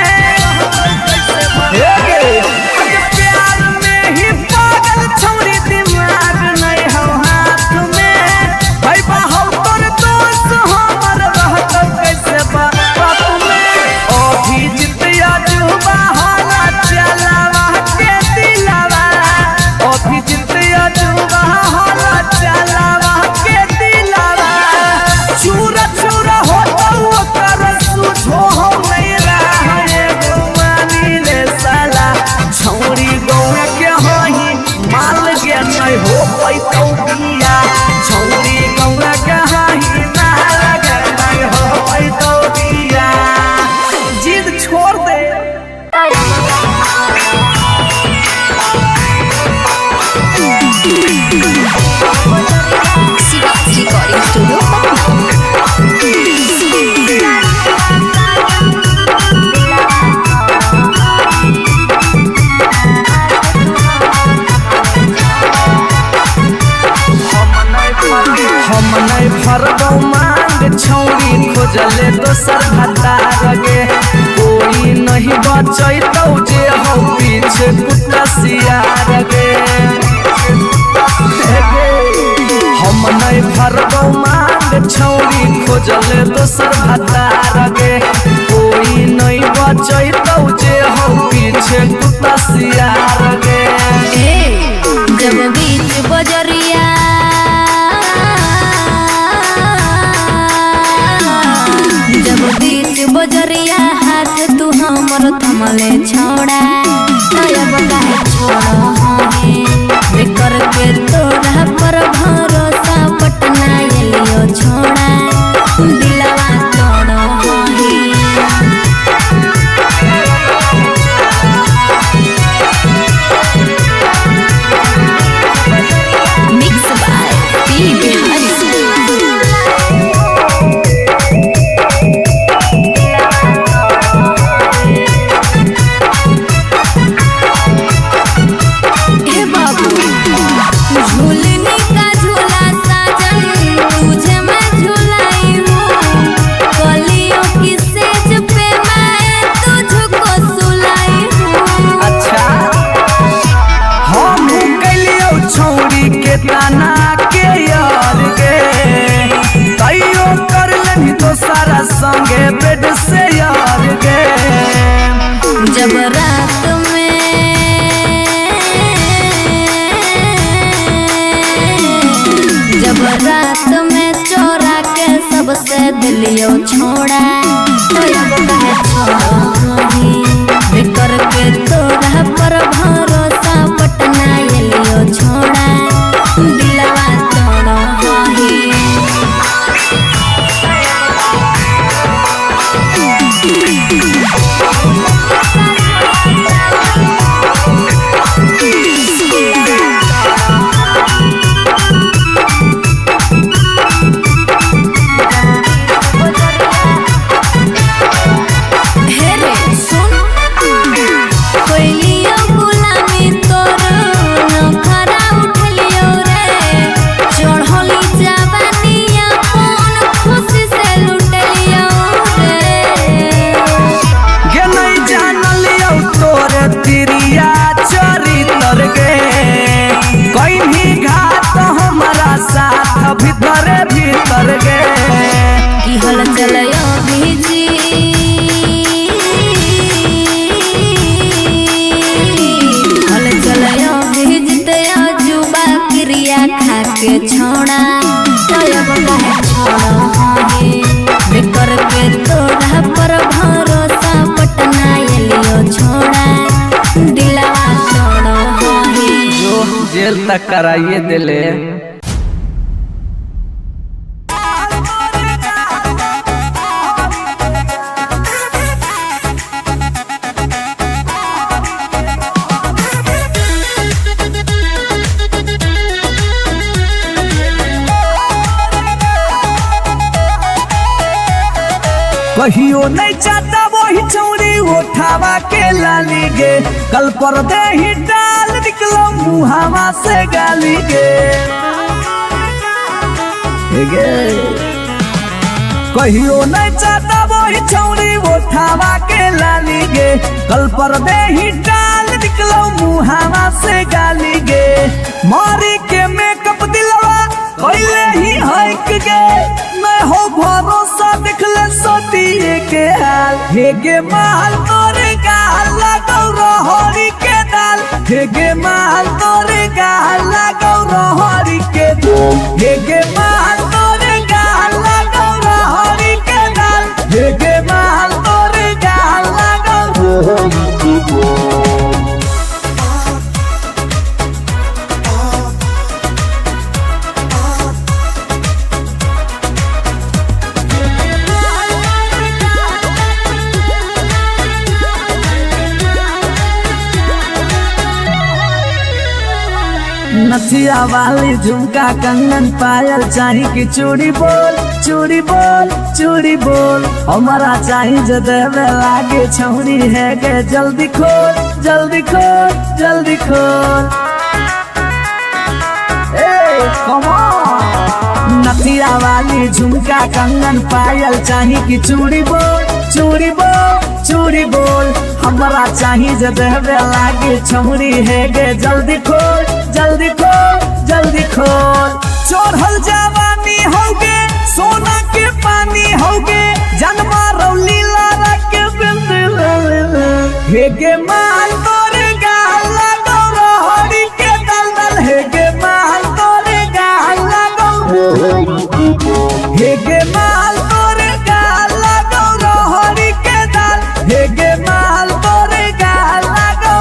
प्यार में ही पागल छौरी दिमाग नहीं हो हाथ में भाई बाहु कर दोस्त हमर रहतौ कैसे बारात में अभिजीत अजूबा हाला चलावा के दिलावा अभिजीत अजूबा हाला चलावा के दिलावा चूरा चूरा होतौ ओकर सुझो हो नहीं रहे गो मानी ले साला छौरी गौरा के होही माल के नहीं हो पैतौ दिया छौरी गौरा के होही माल के नहीं हो पैतौ दिया जिद छोड़ दे शिवाज रिकॉर्डिंग स्टूडियो पटना। हम नहीं भरबौ मांग छौरी खोजले दोसर भतार गे कोई नहीं बचैतौ जे हो पीछे कुत्ता सियार गे हम नहीं भरबौ मांग छौरी खोजले दोसर भतार गे कोई नहीं बचैतौ जे हो पीछे कुत्ता सियार गे जब बीच बजरिया जब बीच बजरिया हाथ तू हमर थमले छोड़ा तब काहे छोड़ा है बेकर के तोरा पर भरोसा पटना एलियो छोड़ा दिलवा तोड़ो है मिक्स बाय पी बिहारी। संगे बेड से यार गे जब रात में रात में चोरा के सबसे दिलियो छोड़ा तो अब कहे छोड़ी बिकर के तोरा पर भरोसा पटना एलियो छोड़ा दिलवा तोड़ा ही के छोड़ा तब कहे छोड़ो बिकर के तोरा पर भरोसा पटना एलियो छोड़ा दिलवा तोड़ो जो जेल तक कराइए दिले। कहियो नहीं चाहता वही चौड़ी उठावा के लाली गे कल पर दे ही डाल निकलो मुहावा से गाली गे कहियो नहीं चाहता वही चौड़ी उठावा के लाली गे कल पर दे ही डाल निकलो मुहावा से गाली गे मारी के मेकअप दिलवा कोइले ही हक गे मैं हो भरोसा दिखले सोतिए के हाल हेगे माल तोरे गाल लगौ रहरी के दाल हेगे माल तोरे गाल लगौ रहरी के दाल हेगे माल तोरे गाल लगौ रहरी के दाल हेगे माल तोरे गाल लगौ रहरी के दाल। नथिया वाली झुमका कंगन पायल चाही की चूड़ी बोल चूड़ी बोल चूड़ी बोल हमारा चाही जो देवे लागे छौरी है के जल्दी खोल जल्दी खोल जल्दी खोल नथिया वाली झुमका कंगन पायल चाही की चूड़ी बोल चूड़ी बोल हमारा चाही जो देवे लागे छौरी है के जल्दी खोल जल्दी खोल जल्दी खोल। चढ़ल जवानी होगे सोना के पानी होगे जन्मा रौली लारा के बिंद हेगे माल तोरे गाल लगौ रहरी के दलदल हेगे माल तोरे गाल लगौ हेगे माल तोरे गाल लगौ रहरी के दल हेगे माल तोरे गाल लगौ।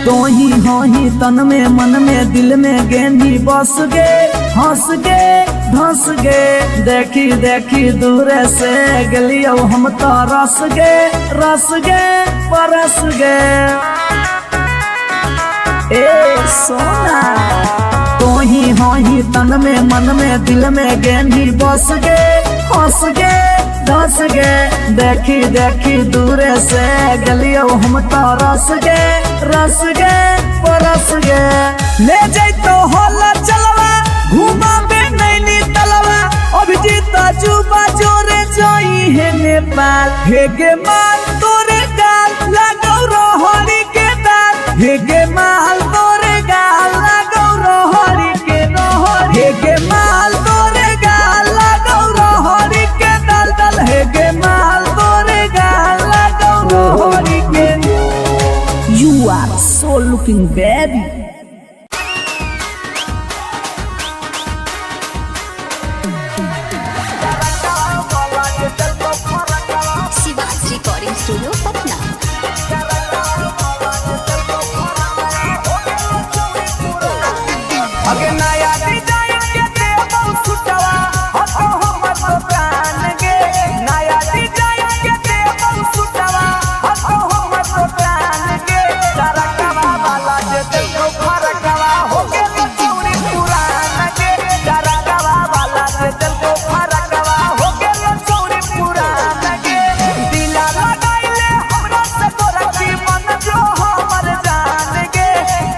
तो ही हो ही तन में मन में दिल में गेंदी बस गे हंस गे धंस गे देखी देखी दूर से गलियो हम तो रस गे परस गे ए सोना तो ही हो ही तन में मन में दिल में गेंदी बस गे हंस गे धंस गे देखी देखी दूर से गलियो हम तो रस गे परस गे ले जैतो होला चलवा घुमा बे नैनी तलवा अभी नेपाल हेगे माल तोरे गाल लगौ रहरी के दाल हेगे माल तोरे गाल लगौ रहरी के रहरी हेगे माल तोरे गाल लगौ रहरी के दाल दाल हेगे माल तोरे गाल लगौ रहरी के You are so looking baby Shivaj recording studio Patna. अगे नया डिजाइन के देबो सुटवा हतो हमर दुकान गे नया डिजाइन के देबो सुटवा हतो हमर दुकान गे तरकवा वाला जे देखो फरकवा हो गेल चौरी पुरान गे तरकवा वाला जे देखो फरकवा हो गेल चौरी पुरान गे दिला लगाइले हमरा से तोरा की मन जो हमर जान गे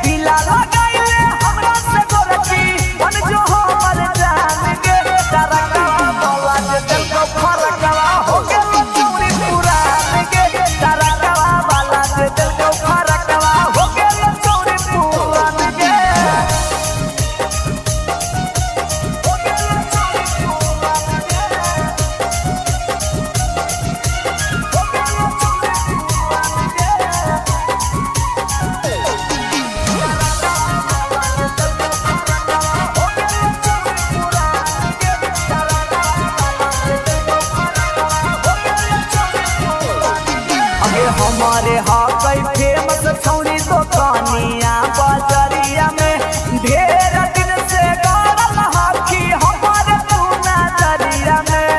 दिला लगाइले हमरा से तोरा की मन जो हमर जान गे तरकवा वाला जे देखो फरकवा हो गेल चौरी पुरान गे तरकवा वाला जे देखो फरकवा हो गेल चौरी पुरान गे अगे हमारे हाकई फेमस छौरी तो कानिया बाजरिया में ढेर दिन से गाड़ल हाकी हमारे पूना दरिया में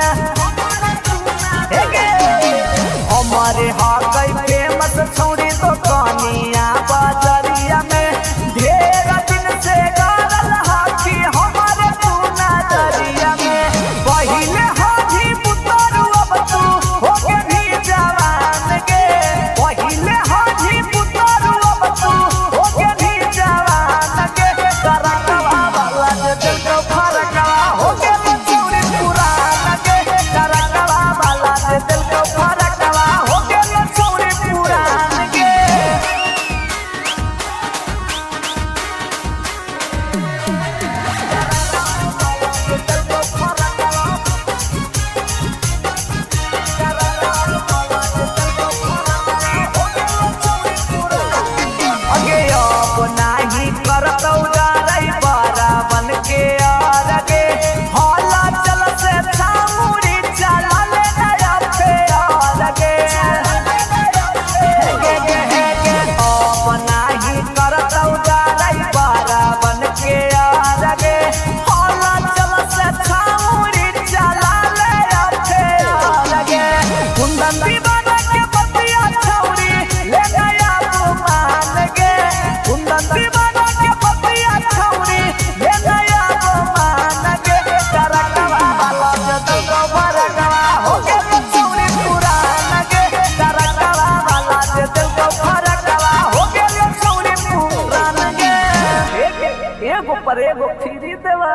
हमारे हाकई फेमस छौरी तो कानिया बाजरिया में ढेर दिन से गाड़ल हाकी हमारे पूना दरिया में पहिले हाजी पुतरू अब तू होके भी जवान गे पहिले हाजी पुतरू अब तू होके भी जवान गे तरकवा वाला जे देखो फरकवा हो गेल चौरी पुरान गे तरकवा वाला जे देखो फरकवा हो गेल चौरी पुरान गे अगे अब नाही करतौ डरै बरावन के आरगे हला चल से छामुड़ी चला ले नया फेर गे अब नाही करतौ डरै बरावन के आरगे हला चल से छामुड़ी चला ले फेर गे कुंदन दीवाना के बतिया छौरी ले नया गुमान गे कुंदन दीवाना के बतिया छौरी ले नया गुमान गे तरकवा वाला जे देखो फरकवा हो गेल चौरी पुरान गे तरकवा वाला जे देखो फरकवा हो गेल चौरी पुरान गे एगो पर एगो फ्री देवा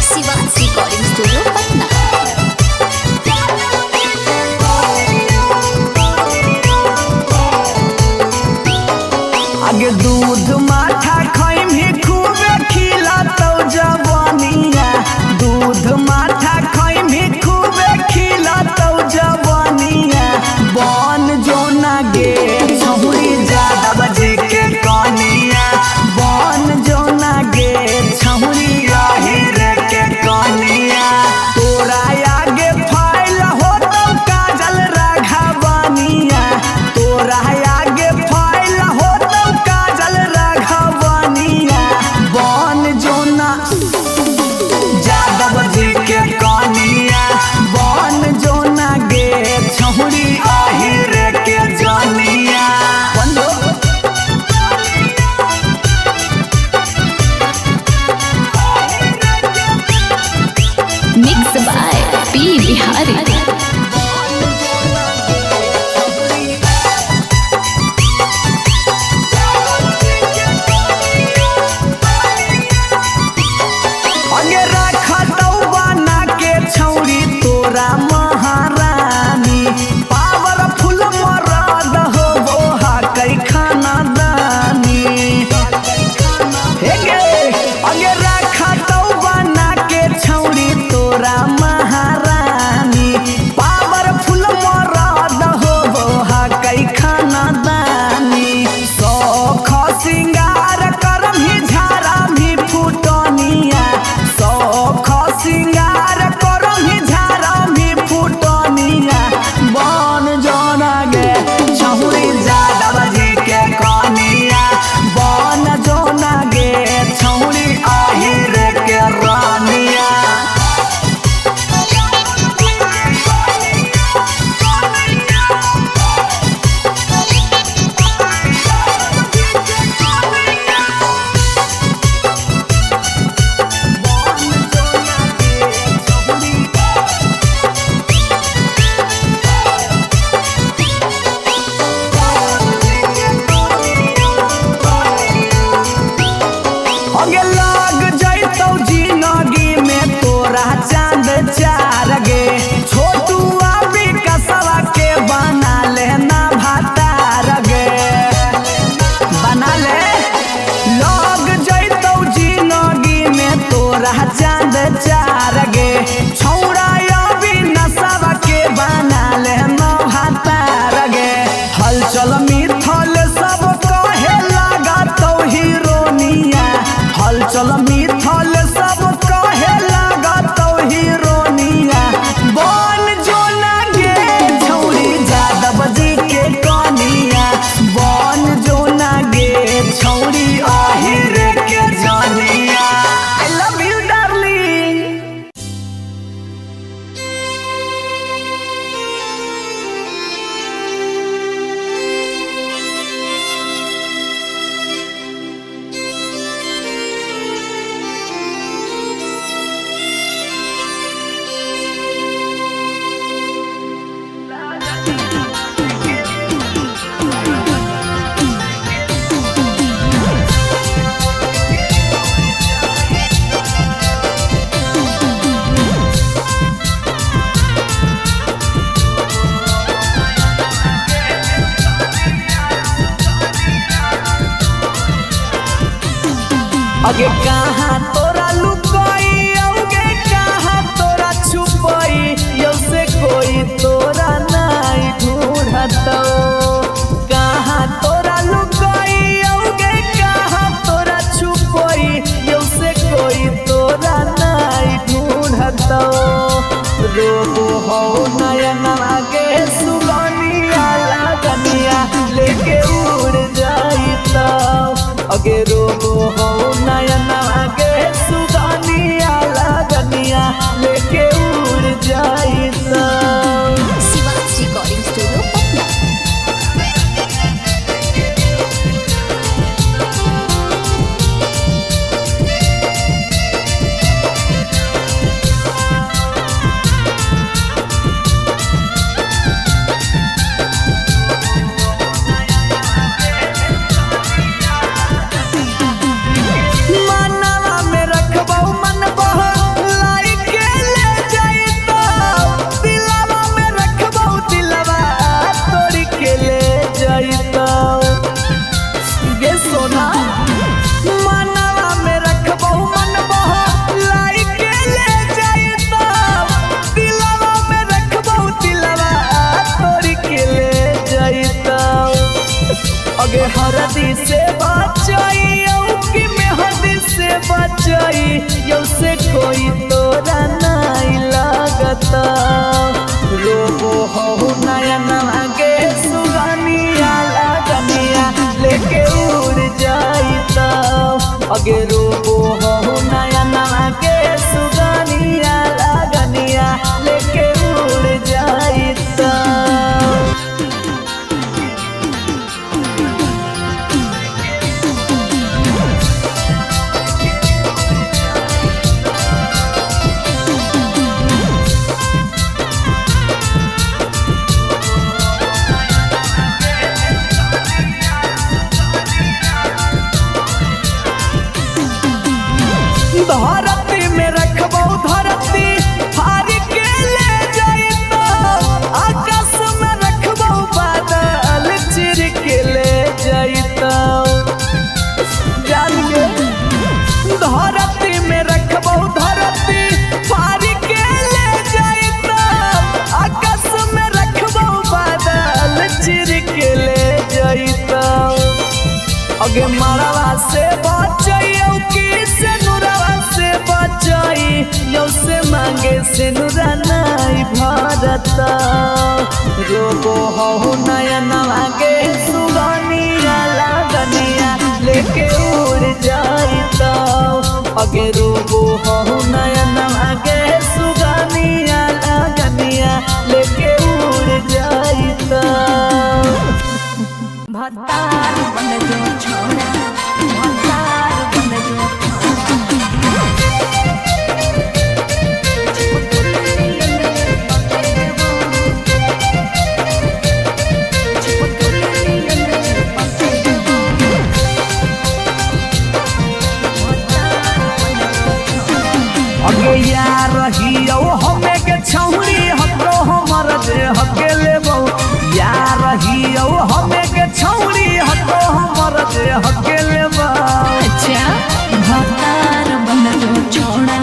शिवाज रिकॉर्डिंग स्टूडियो पटना। आगे दूध माठा खैमी खूबे खिलातौ जवानिया दूध माठा खैमी खूबे खिलातौ जवानिया बन जोना गे छौरी जादव जी के कनिया बन जोना गे छौरी आहिर के कनिया तोरा आगे फाइल होतौ काजल राघवनिया तोरा आगे फाइल होतौ काजल राघवनिया छौरा चांद चार गे छौरा अभी नशा के बना ले नौहातार गे हलचल मिथल सब कहे लगा तो हीरोनिया हलचल मिथल सब कहे लगा तो हीरोनिया बन जो ना गे छौरी जादव जी के कनिया बन जो ना गे छौरी आहिर के जानिया आई लव यू डार्लिंग। अगे कहाँ तोरा लुकाई अगे कहाँ तोरा छुपाई यौ से कोई तोरा नहीं ढूंढतो कहाँ तोरा लुकाई अगे कहाँ तोरा छुपाई यौ से कोई तोरा नहीं ढूंढतो रोबो हो नयन आगे सुगनिया लगनिया लेके उड़ जाइता अगे रोबो हो नयन आगे सुगनिया लगनिया लेके उड़ जाइता। Shivaj recording studio Patna. मनवा में रखबौ मन बहलाई के ले जाइता दिलवा में रखबौ दिलवा तोड़ी के ले जाइता गे सोना मनवा में रखबौ मन बहलाई के ले जाइता दिलवा में रखबौ दिलवा तोड़ी के ले जाइता अगे हरदी से बचाई कि मेहदी से बचाई यौ से कोई तोरा नहीं लगता रोबो हो नयन आगे सुगनिया लगनिया लेके उड़ जाइता अगे रोबो हो नयन आगे सुगनिया लगनिया लेके उड़ जाइता। धरती में रखबौ धरती फाड़ के ले जाइता आकाश में रखबौ बादल चिर के ले जाइता जानिए धरती में रखबौ धरती फाड़ के ले जाइता आकाश में रखबौ बादल चिर के ले जाइता अगे मरवा से बचाइयो कि से नुरवा से बचाई यौ से मांगे से नुरा नहीं भरता रोबो हो नयन आगे सुगनिया लगनिया लेके उड़ जाइता अगे रोबो हो नयन आगे सुगनिया लगनिया लेके उड़ जाइता। भतार बन जो छोड़ा भतार बन जो अगे यार रहियो हमें के छौरी हतो हमर जे हके लेबौ यार रहियो हमें के छौरी हतो हमर जे हके लेबौ अच्छा भतार बन जो छोड़ा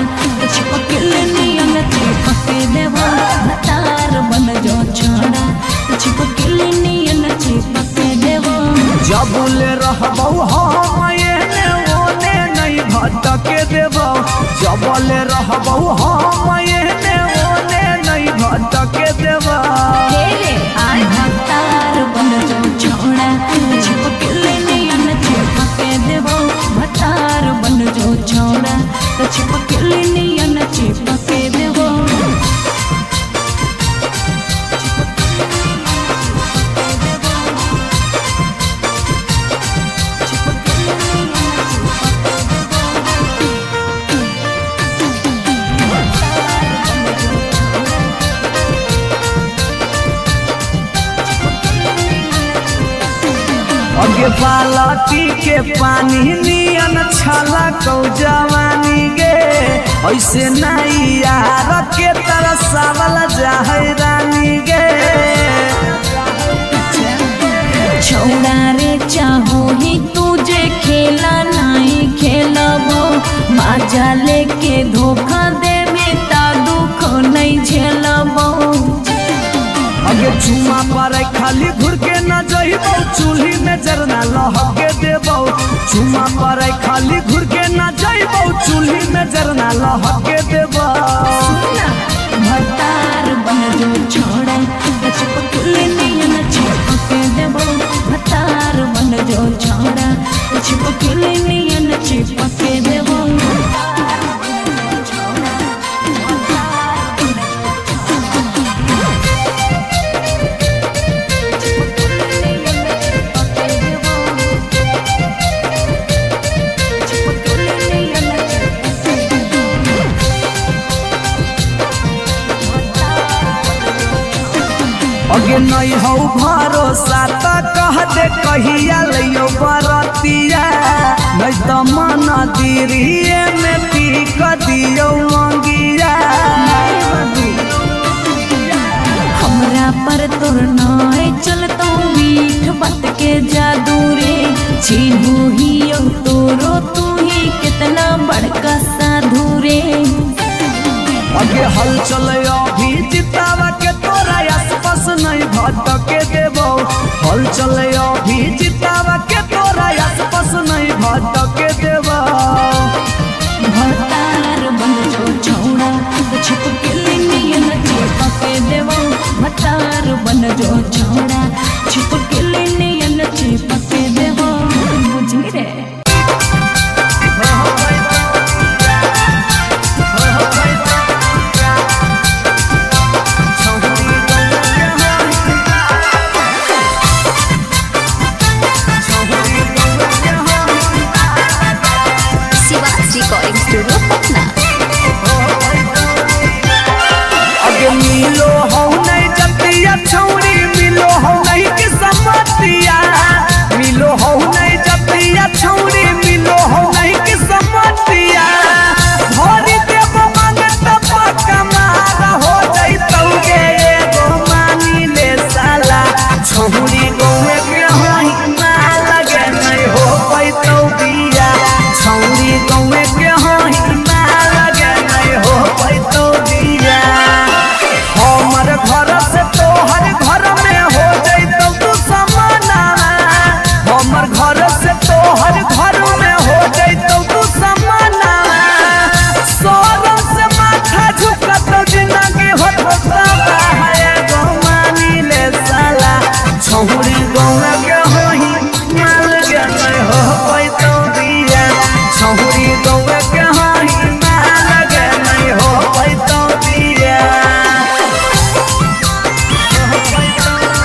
भटके देबो जबले रहबो हम एने ओने नहीं भटके देबो भतार बन जो छोड़ा चिपके नियन चिपके देबो भतार बन जो छोड़ा तो चिपके नियन चिपके देबो अगे बालटी के पानी नियन छला कौ जवानी गे ऐसे नहीं यार के तरह सावल जाहे रानी गे छोड़ा रे चाहो ही तुझे खेला नहीं खेलबो मजा लेके धोखा दे बेटा दुख नहीं झेलबो अगे चुमा पर खाली घुर के न जइबो चूल्ही में जरना लहके देबो चुमा पर खाली घुर के न जइबो चूल्ही में जरना लहके देबो भतार बन जो छोड़ा चिपके नियन चिपके देबो भतार बन जो छोड़ा चिपके नियन चिपके देबो अगे नहीं हो भरोसा तो कह दे कहिया लियो बरतिया नहीं तो मन दिरिए में पीक दियो मंगिया हमरा पर तोर नाय चलतो मीठ बात के जादू रे छीनू ही तोरो तू ही कितना बड़का साधु रे अगे हल चले अभी जितावा के तोरा आसपास नहीं भटके देबो हल चले अभी जितावा के तोरा आसपास नहीं भटके देबो भतार बन जो छोड़ा चिपके नियन चिपके देबो भतार बन जो छोड़ा चिपके नियन चिपके देबो बुझी रे रिकॉर्डिंग स्टूडियो पटना। अगे मिलो हो नहीं जतिया छौरी मिलो हो नहीं कि समतिया मिलो हो नहीं जतिया छौरी मिलो हो नहीं कि समतिया भरी देव मांगत पक्का मार हो जइतौ गे एगो मानी ले साला छौरी गोवे के हाई ना लगे नहीं हो पैतौ बिया छौरी गोवे के हाई ना लगे नहीं हो पैतौ बिया हमर घर से तोहर घर में हो जइतौ तू समाना हमर घर से तोहर घर में हो जइतौ तू समाना सोरम से माथा झुकतौ जिंदगी होतौ है गो मानी ले साला छौरी गौना के होही माल के नहीं हो पैतौ बिया छौरी गौना के होही माल के नहीं हो पैतौ बिया छौरी गौना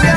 के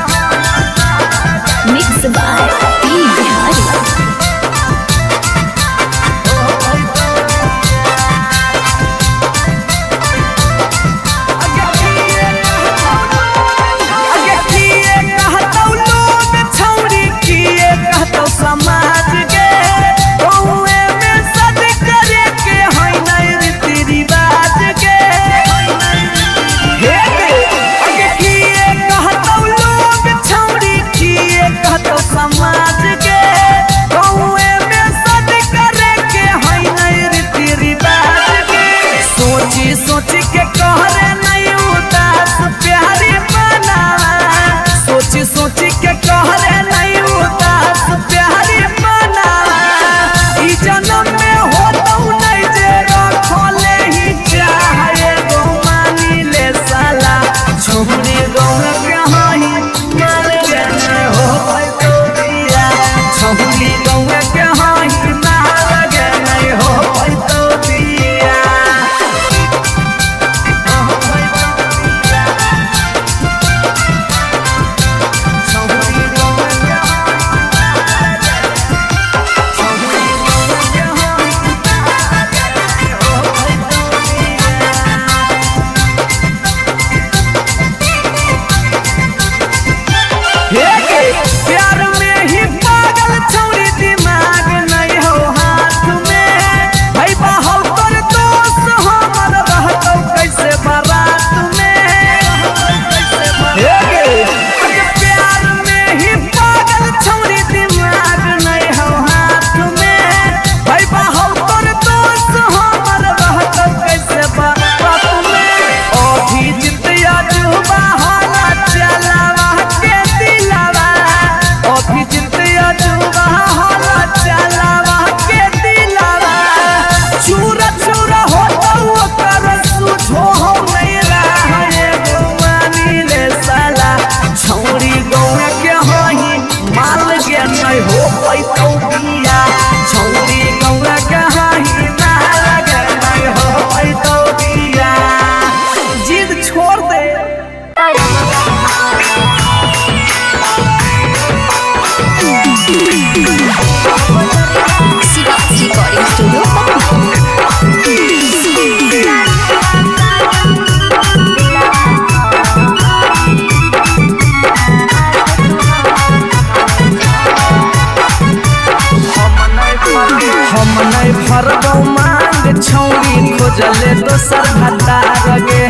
खोजले दोसर भतार गे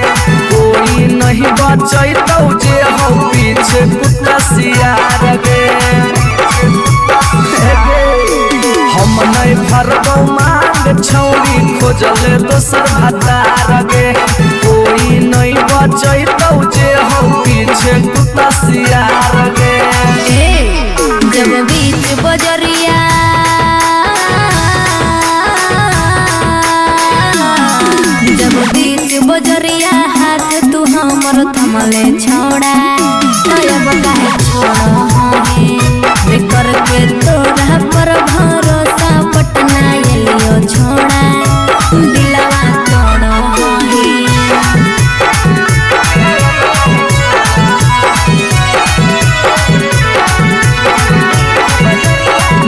कोई नहीं बचैतौ जे हो पीछे कुत्ता सियार गे हम नहीं भरबौ मांग छौरी खोजले दोसर भतार गे कोई नहीं बचैतौ जे हो पीछे कुत्ता सियार गे जब बीच बजरिया जब बीच बजरिया हाथ तू हमर थमले छोड़ा तब काहे छोड़ करके तोरा पर भरोसा पटना एलियो छोड़ा दिलवा तोड़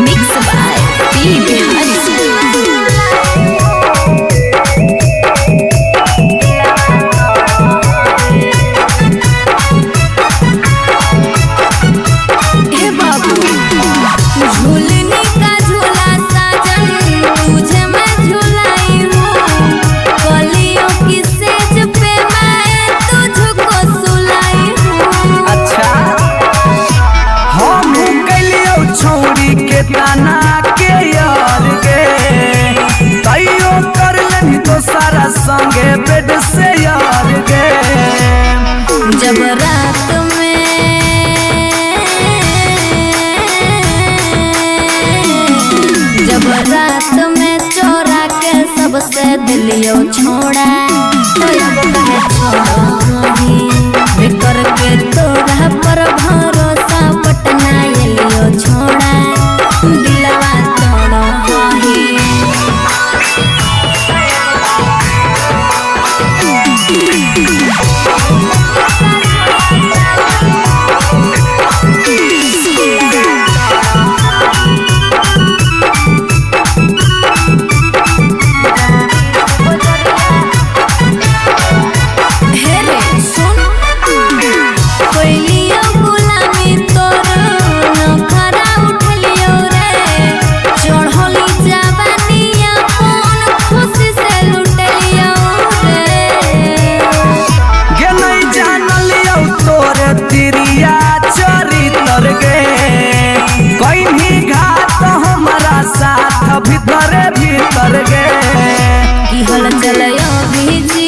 मिक्स बाय पी बिहारी सारा संगे बेड से यार गे जब रात में चोरा के सबसे दिलियो छोड़ा करके तोरा पर भरोसा पटना एलियो छोड़ा दिलवा तोड़ भीतर गे की हल चलयो भीजी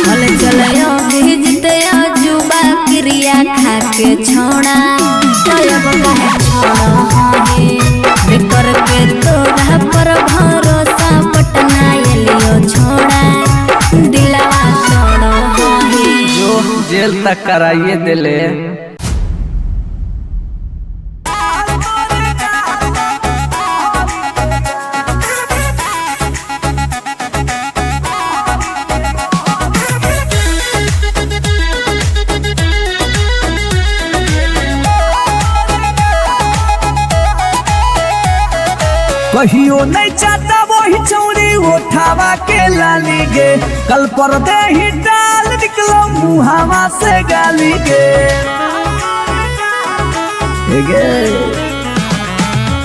हल चलयो भीजते जुबा क्रिया खा के छोड़ा तब काहे छोड़ करके तोरा पर भरोसा पटना एलियो छोड़ा दिलवा तोड़ जो जेल तक कराइए दिले कहियो नहीं चाहता वही चौड़ी उठावा के लाली गे कल पर दे ही डाल निकलो मुहावा से गाली गे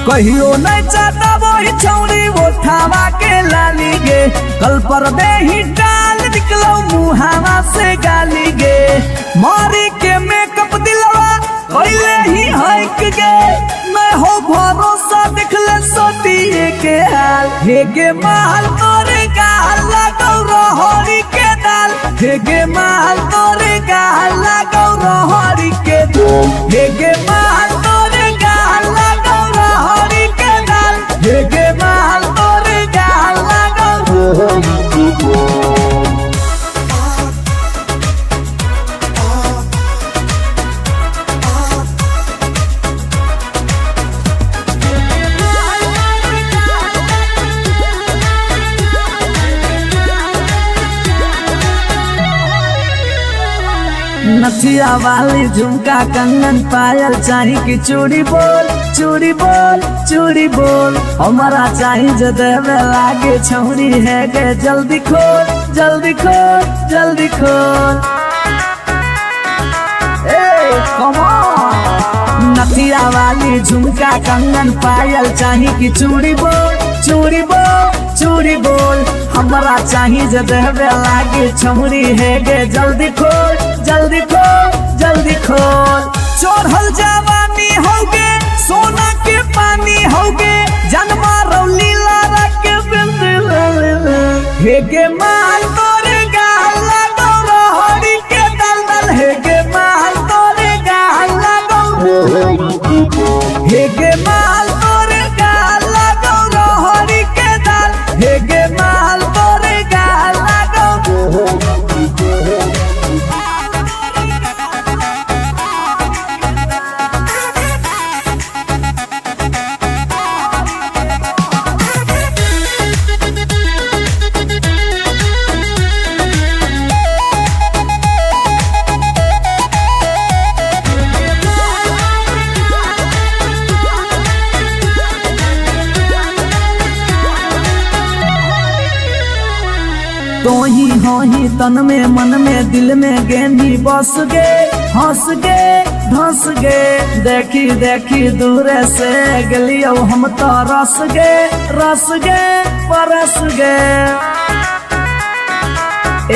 कहियो नहीं चाहता वही चौड़ी उठावा के लाली गे कल पर दे ही डाल निकलो मुहावा से गाली गे मारी के मेकअप दिलवा पहले ही हक गे मैं हो भरोसा दिखले सोटिए के हाल हे गे माल तोरे गाल लगौ रहरी के दाल हे गे माल तोरे गाल लगौ रहरी के दाल हे गे माल तोरे गाल लगौ रहरी के दाल हे गे माल तोरे गाल लगौ रहरी के दाल नथिया वाली झुमका कंगन पायल चाही की चूड़ी बोल चूड़ी बोल चूड़ी बोल हमारा चाही जो देवे लागे छौरी है गे जल्दी खोल जल्दी खोल जल्दी खोल ए कम ऑन नथिया वाली झुमका कंगन पायल चाही कि चूड़ी बोल चूड़ी बोल चूड़ी बोल हमरा चाही जे देहबे लागे छौरी है गे जल्दी खोल जल्दी खोल जल्दी खोल चढ़ल जवानी होगे सोना के पानी होगे जन्मा रौली लारा के बिंद हे गे माल तोरे गाला गौरा हरी के दलदल हे गे माल तोरे गाला गौरा हे गे माल तोरे गाला गौरा हरी के दल हे गे माल तोरे गाला गौरा तो ही होही तन में मन में दिल में गेंदी बस गे हंस गे धंस गे देखी देखी दूर से गलियो हम तो रस गे परस गे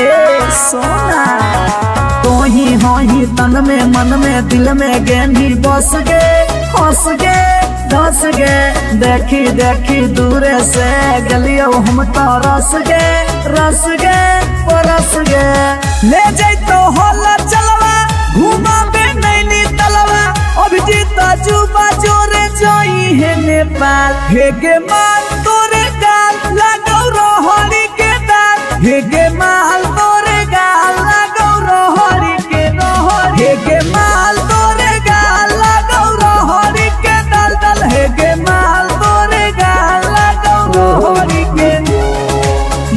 ए सोना तो ही होही तन में मन में दिल में गेंदी बस गे हंस गे धंस गे देखी देखी दूर से गलियो हम तो रस गे परस गे ले जैतो होला चलवा घुमा बे नैनी तलवा अभिजीत जुबा जोरे जोई है नेपाल हे गे माल तोरे गाल लगौ रोहरी के दाल हे गे माल तोरे गाल लगौ रोहरी के रोहरी हे गे माल तोरे गाल लगौ रोहरी के दल दल हे गे माल तोरे गाल लगौ रोहरी के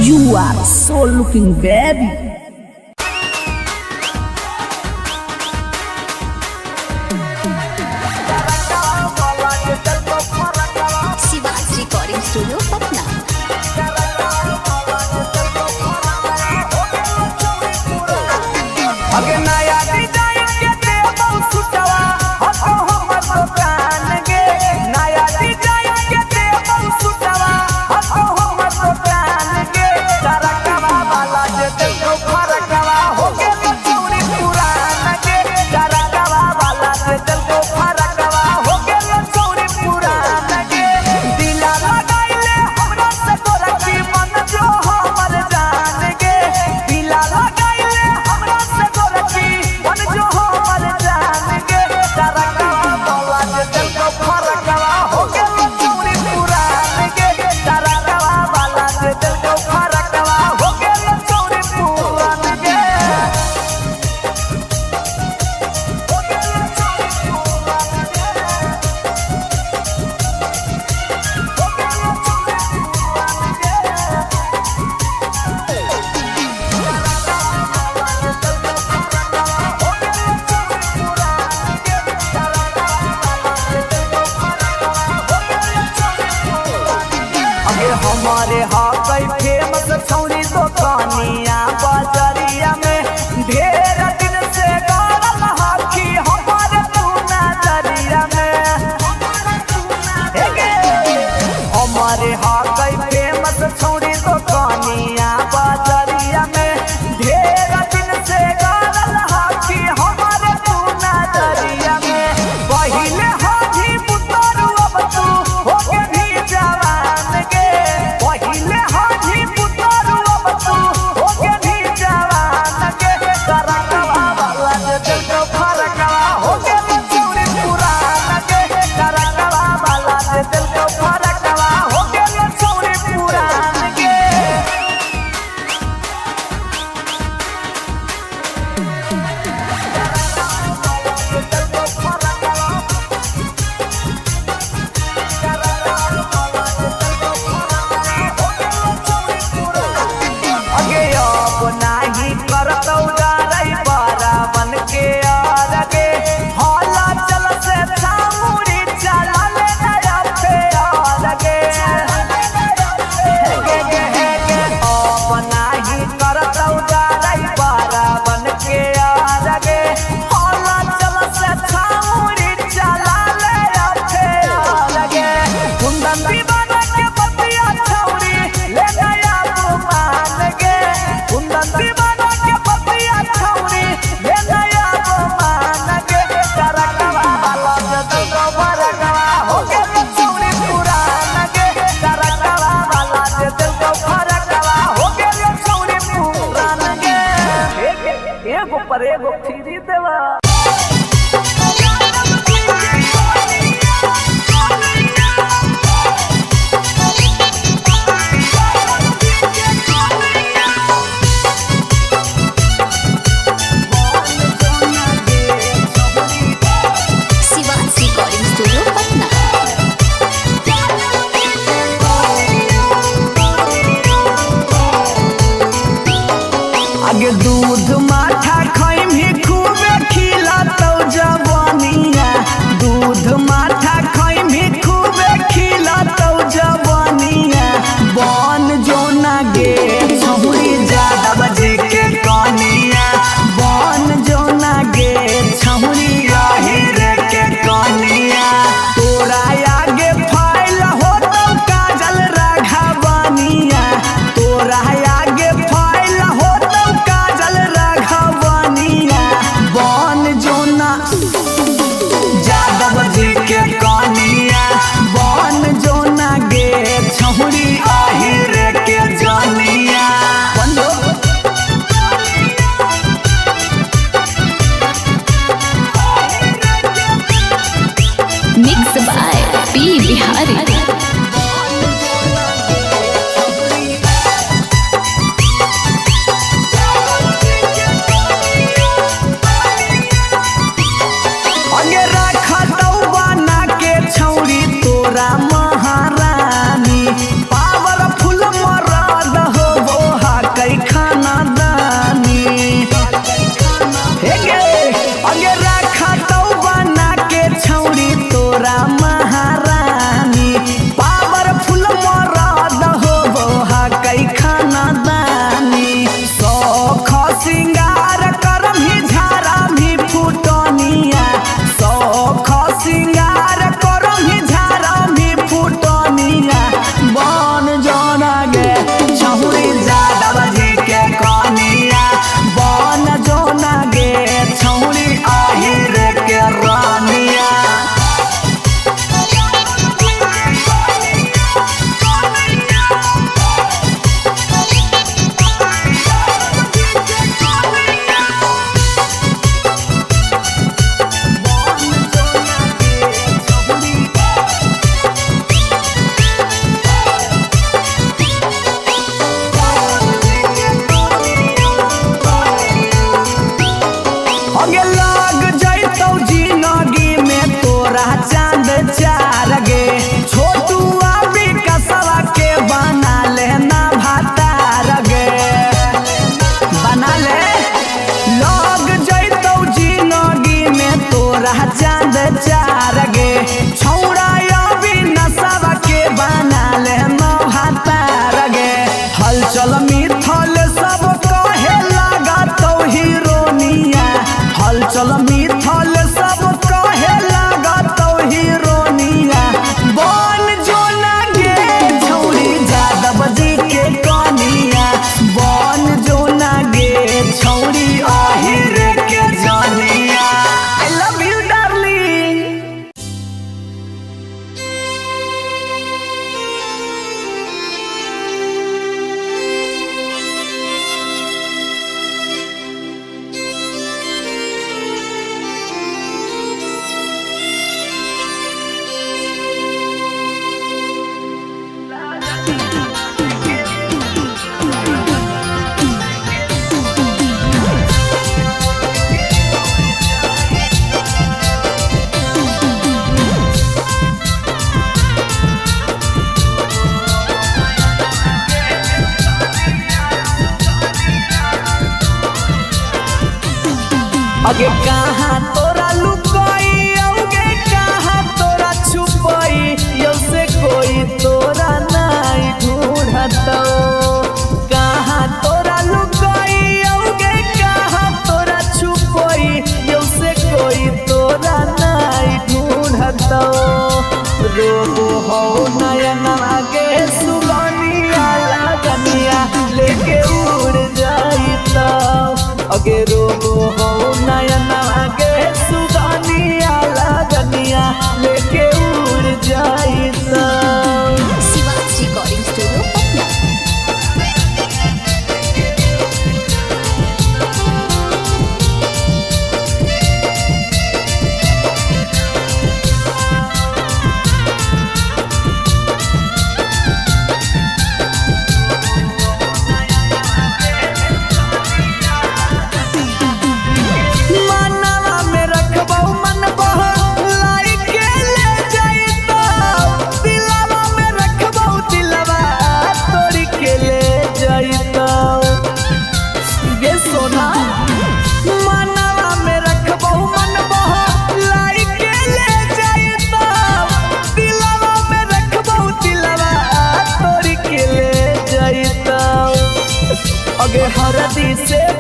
You are so looking baby. Shivaj recording studio Patna. अगे नया डिजाइन के देबो सुटवा हतो हमर दुकान गे नया डिजाइन के देबो सुटवा हतो हमर दुकान गे तरकवा वाला जे देखो फरकवा हो गे चौरी पुरान गे तरकवा वाला जे देखो फरकवा हो गे चौरी पुरान गे दिला लगाइले हमरा से तोरा की मन जो हमर जान गे दिला लगाइले हमरा से तोरा की मन जो हमर जान गे तरकवा वाला जे देखो फरकवा हो गे चौरी पुरान गे तरकवा वाला जे देखो फरकवा हो गे चौरी पुरान गे अगे हमारे हाकई फेमस छौरी दुकानिया बाजारिया में ढेर दिन से गारल हाकी हमारे पूना दरिया में हे गे हमारे हाकई फेमस छौरी दुकानिया बाजारिया में ढेर दिन से गारल हाकी हमारे पूना दरिया में पहिले हाथी पुतरू अब तू हो के भी जवान गे पहिले हाथी पुतरू अब तू हो के भी जवान गे तरकवा वाला जे देखो फरकवा हो गे चौरी पुरान गे तरकवा वाला जे देखो फरकवा हो गे चौरी पुरान गे अगे अब नाही करतौ डरै बड़ा बन के आगे हला चल से छामुरी चला ले नया पे आगे अब नाही करतौ डरै बड़ा बन के आगे हला चल से छामुरी चला एगो पर एगो फ्री देवा। Shivaj recording studio Patna. आगे दूध माठा खाई भी खूबे खिला तो जवानिया, दूध माठा खाई भी खूबे खिला तो जवानिया। बन जो ना गे छहुरी ज्यादा बजे के कनिया, बन जो ना गे छहुरी हीरे के कनिया। तोरा आगे फाइल हो तो काजल राघवनिया, तोरा आगे फाइल हो तो काजल राघवनिया। बन जो ना यादव जी के कनिया, बन जो ना गे छहुरी हीरे के जनिया। Mix by P Bihari. आगे रखा तो बना के छौरी तोरा महारानी, पावरफुल मरद हो वो हा कई खाना दानी। हे गे आगे रखा तो बना के छौरी तोरा महारानी, पावरफुल मरद हो वो हा कई खाना दानी। सौख सिंगार करम ही झारा भी फुटनिया, सौख सिंगार करम ही झारा भी फुटनिया। बन जोना गे छहुरी यादव जी के कनिया, बन जोना गे छहुरी हीरे के रानिया। आगे लग जैतौ जिंदगी में तोरा चांद चार गे, छोटू अभी कसवा के बना लेना भातार गे, बना ले। लग जैतौ जिंदगी में तोरा चांद चार गे, छौड़ा अभी नसवा के बना लेना भातार गे। हलचल मिथल सब कहे लगा तो हीरोनिया, हलचल मिथल सब कहे लगा तो हीरोनिया। बन जो ना गे छौरी यादव जी के कनिया, बन जो ना गे छौरी हीरे के जनिया। I love you darling. आगे कहाँ तोरा लुकाई, आगे कहाँ तोरा छुपाई, यो से कोई तोरा नहीं ढूंढतो। कहाँ तोरा लुकाई, आगे कहाँ तोरा छुपाई, यो से कोई तोरा नहीं ढूंढतो। रोबो हो नयन आगे सुगनिया लगनिया लेके उड़ जाई तो। आगे रोबो हो नयन आगे सुगनिया लगनिया लेके उड़ जाई तो। Shivaj recording studio Patna.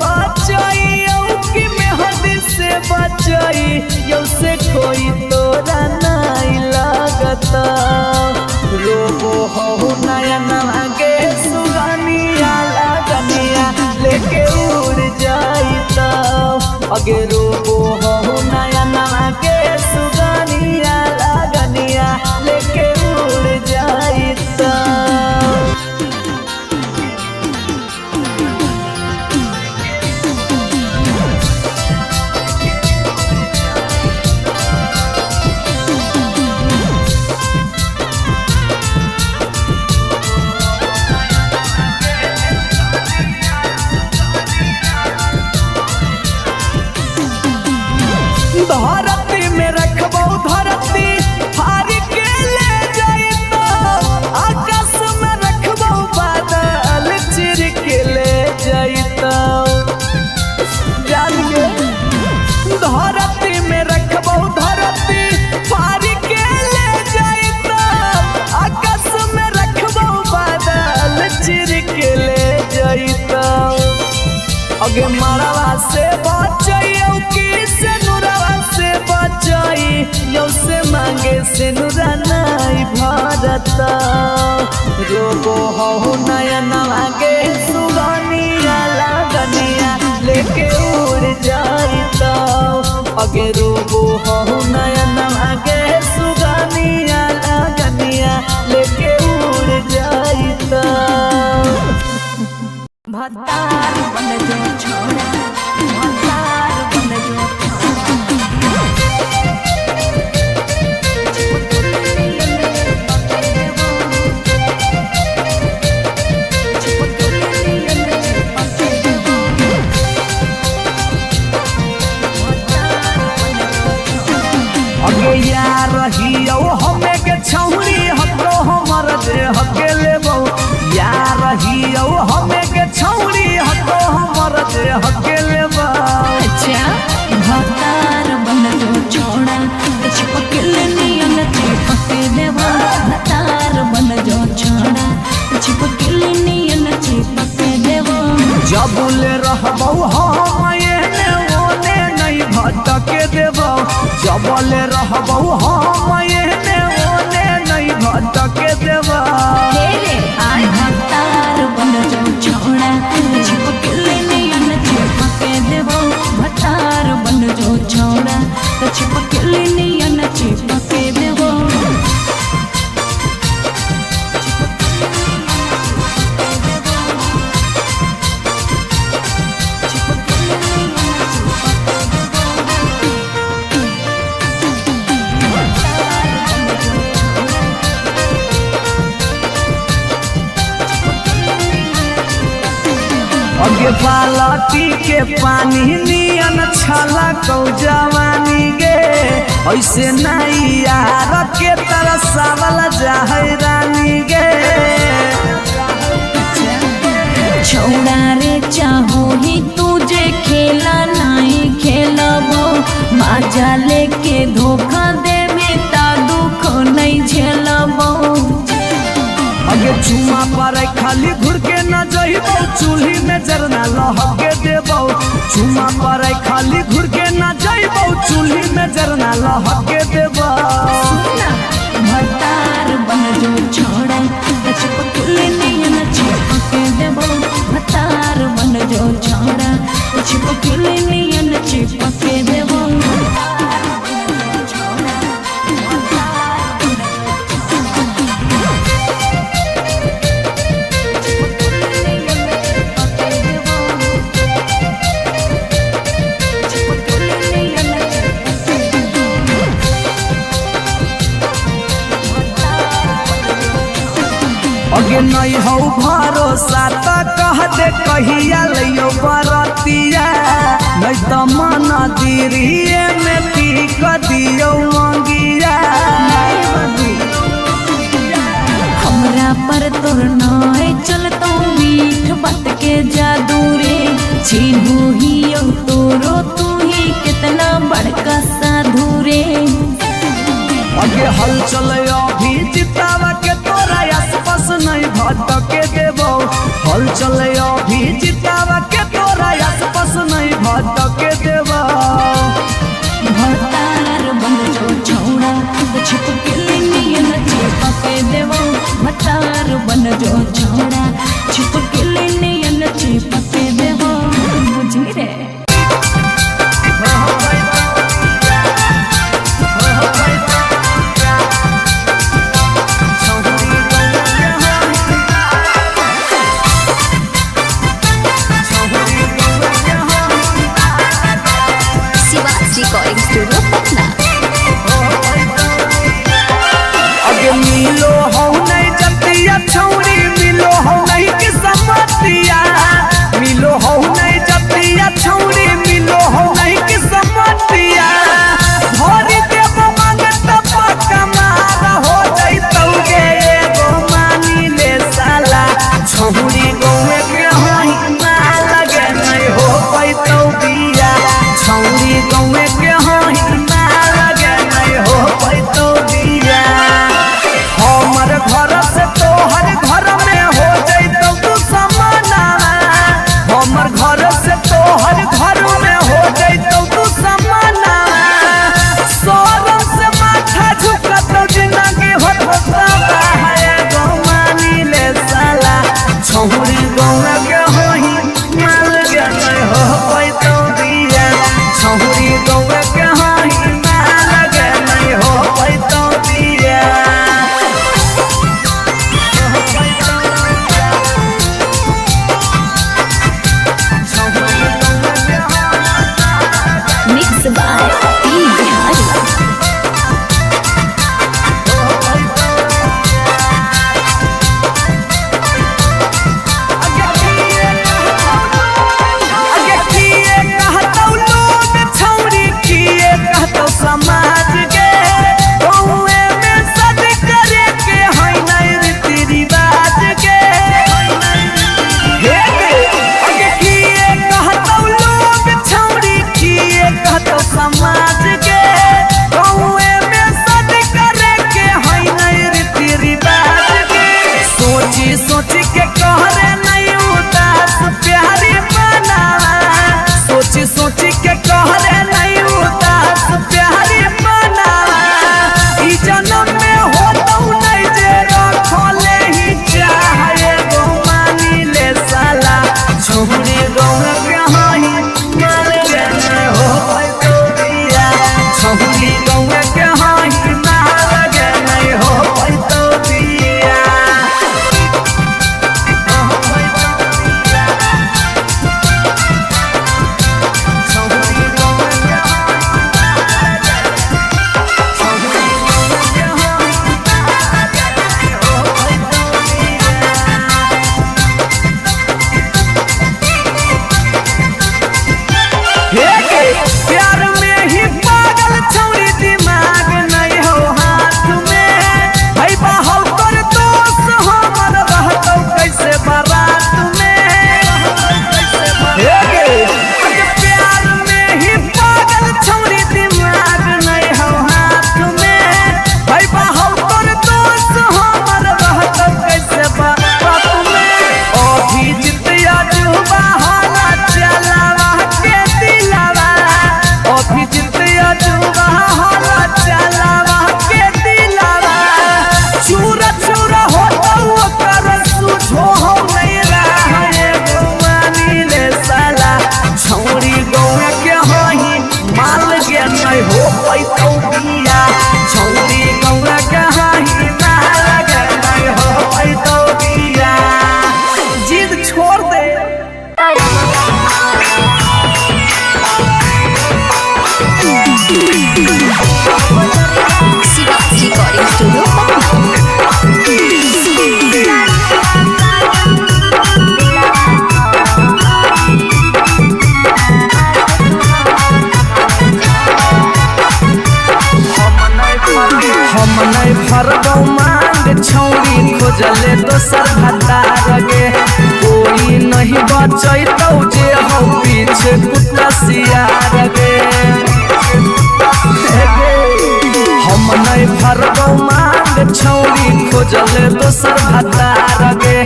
बचाई कि मेहंदी से बचाई यौ से कोई तोरा नहीं लगता रोबो हो नया नवा के सुगनिया लगनिया लेके उड़ जाइता अगे रोबो हो नया नवा के सुगनिया लगनिया लेके उड़ जाइता धरती में रखबो धरती हार के ले जाइतो आकाश में रखबो बादल चिर के ले जाइतो जान के धरती में रखबो धरती हार के ले जाइतो आकाश में रखबो बादल चिर के ले जाइतो अगे मरवा से बचाइयो कि से नुरवा से बचाई यौ से मांगे से नुरा नहीं भरता रोबो हो नया नवा के सुगनिया लगनिया लेके उड़ जाइता अगे रोबो हो नया नवा के सुगनिया लगनिया लेके उड़ जाइता भतार बन जो छोड़ा भतार बन जो अगे यार रहियो हमें के छौरी हको हमर दे हके लेबो यार रहियो हमें के छौरी हको हमर दे हके लेबो अच्छा भतार बन जो छोड़ा चिपक नियन चिपक देबो भतार बन जो छोड़ा चिपक नियन चिपक देबो जबुले रहबो हम एने ओने नहीं भटके देबो जबले रहबो हम एने ओने नहीं भटके देबो तेरे आय भतार बन जो छोड़ा चिपक नियन चिपक देबो भतार बन जो छोड़ा चिपक नियन चिपक देबो अगे बालटी के पानी नियन छला कौ जवानी गे ऐसे नहीं यार के तरसावल जाहै रानी गे छोड़ा रे चाहो ही तुझे खेला नहीं खेलबो माजा लेके धोखा देवे ता दुख नहीं झेलबो अगे चुमा पर खाली घुर के न जइबो चूल्ही में जरना लहके देबो चुमा पर खाली घुर के न जइबो चूल्ही में जरना लहके देबो भतार बन जो छोड़ा चिपक नियन चिपक देबो भतार बन जो छोड़ा चिपक नियन चिपक देबो अगे नहीं हो भरोसा तो कह दे कहिया लियो बरतिया नहीं तो मन दिरिए में पी क दियो मंगिया हमरा पर तोर नाय चलतो मीठ बात के जादू रे चिन्हू ही तोरो तू ही कितना बड़का साधु रे अगे हल चले अभी जितावा के तोरा आसपास नहीं भटके देबो हल चले अभी जितावा के तोरा रे। Shivaji recording studio Patna. अगे मिलो हो नहीं जतिया छौरी, मिलो हो नहीं के समतिया, मिलो हो नहीं जतिया छौरी, मिलो हो नहीं के समतिया। भरी देव मांगत पक्का मार हो जइतौ गे एगो मानी ले साला। छौरी गौवे के होई ना लगे नहीं हो पैतौ बिया, छौरी गौवे के होई ना लगे नहीं हो पैतौ बिया। हमर घर से तोहर घर में हो जइतौ तू समाना, हमर घर से तोहर घर में हो जइतौ तू समाना। शरम से माथा झुकतौ जिंदगी होत है गो मानी ले साला। छौरी गौवा के होई माल के नहीं हो पैतौ बिया, छौरी गौवा के होई माल के नहीं हो पैतौ बिया। Mix by P Bihari. अगे किए कहतौ लोग छौरी, किए कहतौ समाज के, कौए में सद करे के है नहीं रीति रिवाज के। हे अगे किए कहतौ लोग छौरी, किए कहतौ समाज के, कौए में सद करे के है नहीं रीति रिवाज के। सोची सोची के कहरे नहीं उदास प्यारी बनावा, सोची सोची के कहरे नहीं उदास प्यारी बनावा। ई जन्म में होतौ नहीं जे रखले ही चाहे गो मानी ले साला। छौरी गौवा के होई माल के नहीं हो पैतौ बिया, छौरी गौवा के होई माल के नहीं हो पैतौ बिया। प्यार में ही पागल छौरी, दिमाग नहीं हो हाथ में। भाई बाहौ कर दोस्त हमर रहतौ कैसे बारात में। प्यार में ही पागल छौरी, दिमाग नहीं हो हाथ में। भाई बाहौ कर दोस्त हमर रहतौ कैसे बारात में। अभी जितिया जुबा हाला चलावा के दिलावा, अभी जितिया जुबा हाला चलावा के दिलावा। चूरा चूरा होतौ ओकर सुझो हो नहीं रहे गो मानी ले साला। छौरी गौवा के होई माल के नहीं हो पैतौ बिया, छौरी गौवा के होई माल के नहीं हो पैतौ बिया। जिद छोड़ दे। Shivaji recording studio Patna. हम नहीं फरबौ मांग छौरी, खोजले दोसर भतार गे। कोई नहीं बचैतौ जे हो पीछे कुत्ता सियार गे। हम नहीं फरबौ मांग छौरी, खोजले दोसर भतार गे।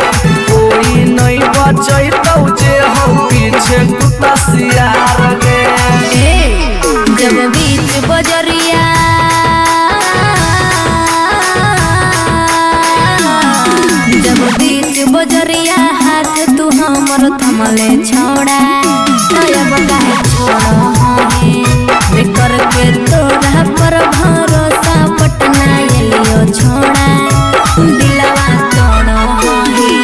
कोई नहीं बचैतौ जे हो पीछे कुत्ता सियार गे। जब बीच बजरिया जब बीच बजरिया हाथ तू हमर हमरो थमले छोड़ा अब काहे छोड़ो है बेकर के तोरा पर भरोसा पटना एलियो छोड़ा दिलवा तोड़ो है।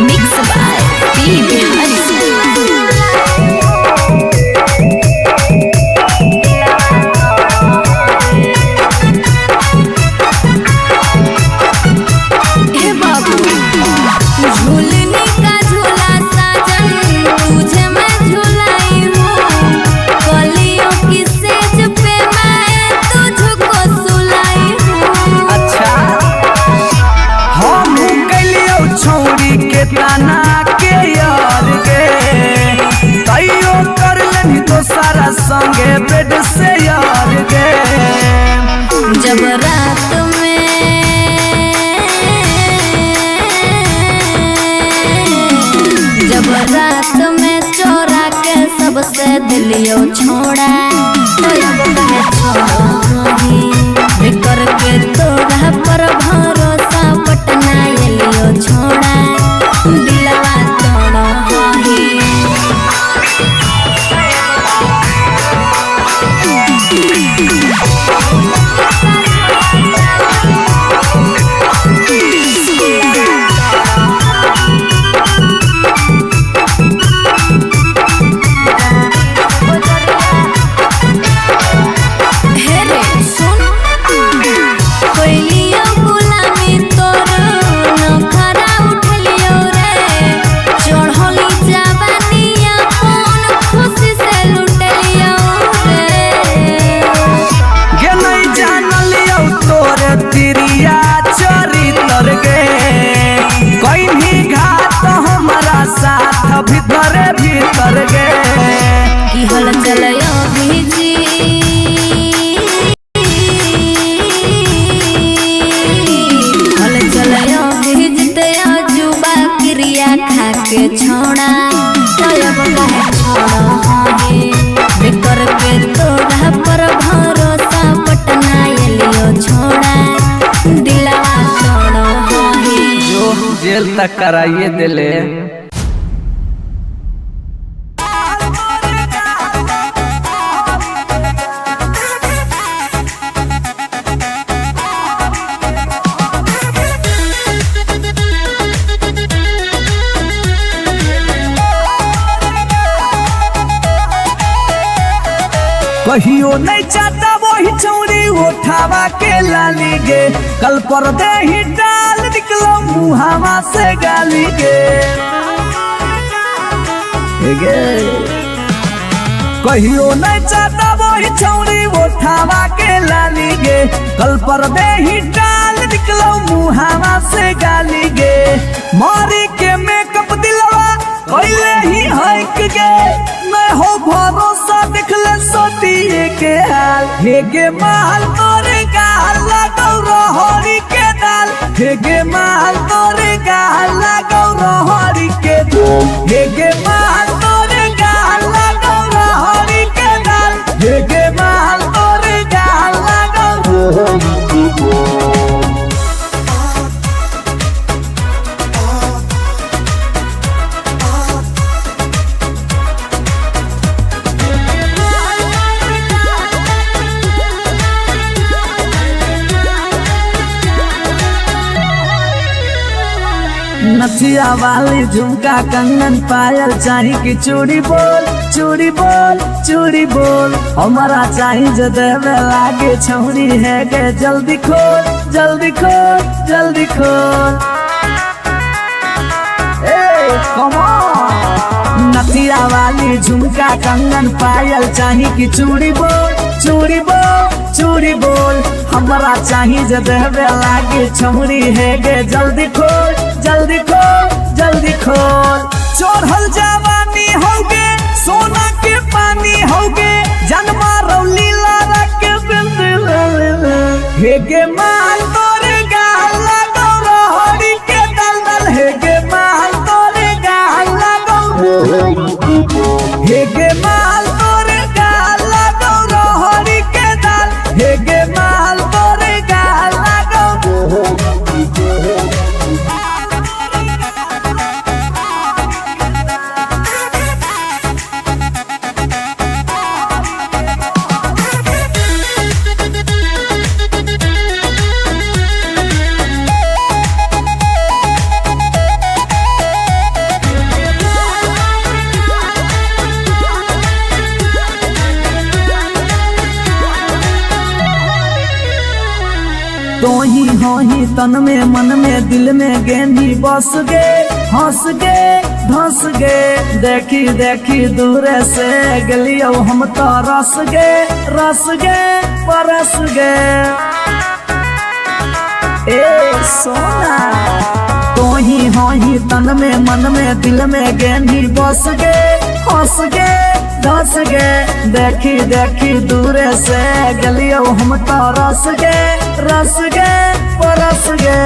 Mixed by P. Bihari. ताना के यार गे तैयो कर लेनी तो सारा संगे बेड से यार गे जब रात में चोरा के सबसे दिलियो छोड़ा बेकर के तोरा पर भरोसा पटना एलियो छोड़ा दिलवा तोड़ो भीतर गे की हल चलयो भीजी हल चलयो भीजते जुबा क्रिया खा के छोड़ा अब काहे छोड़ो है बेकर के तोरा पर भरोसा पटना एलियो छोड़ा दिलवा तोड़ो है जो जेल तक कराइए दिले। कहियो नहीं चाहता वही चौड़ी उठावा के लाली गे कल पर दे ही डाल निकलो मुहावा से गाली गे कहियो नहीं चाहता वही चौड़ी उठावा के लाली गे कल पर दे ही डाल निकलो मुहावा से गाली गे मारी के मेकअप दिलवा कोइले ही हक गे मैं हो भरोसा दिखले सोतिए के हाल हेगे माल तोरे गाल लगौ रहरी के दाल हेगे माल तोरे गाल लगौ रहरी के दाल हेगे माल तोरे गाल लगौ रहरी के दाल हेगे माल तोरे गाल लगौ रहरी के दाल। नथिया वाली झुमका कंगन पायल चाही कि चूड़ी बोल चूड़ी बोल चूड़ी बोल हमारा चाही जो देवे लागे छौरी है के जल्दी खोल जल्दी खोल जल्दी खोल नथिया वाली झुमका कंगन पायल चाही कि चूड़ी बोल चूड़ी बोल चूड़ी बोल हमारा चाही जो देवे लागे छौरी है गे जल्दी खोल जल्दी खोल जल्दी खोल चढ़ल जवानी होगे सोना के पानी होगे जन्मा रौली लारा के हेगे माल तोरे गाल लगौ रहरी के दलदल हेगे माल तोरे गाल लगौ हेगे माल तोरे गाल लगौ रहरी के दल हेगे माल ही तन में मन में दिल में गेंदी बस गे हंस गे धंस गे देखी देखी दूर से गलियो हम तो रस गे परस गे ए सोना ही तन में मन में दिल में गेंदी बस गे हंस गे धंस गे देखी देखी दूर से गलियो हम तो रस गे परस गे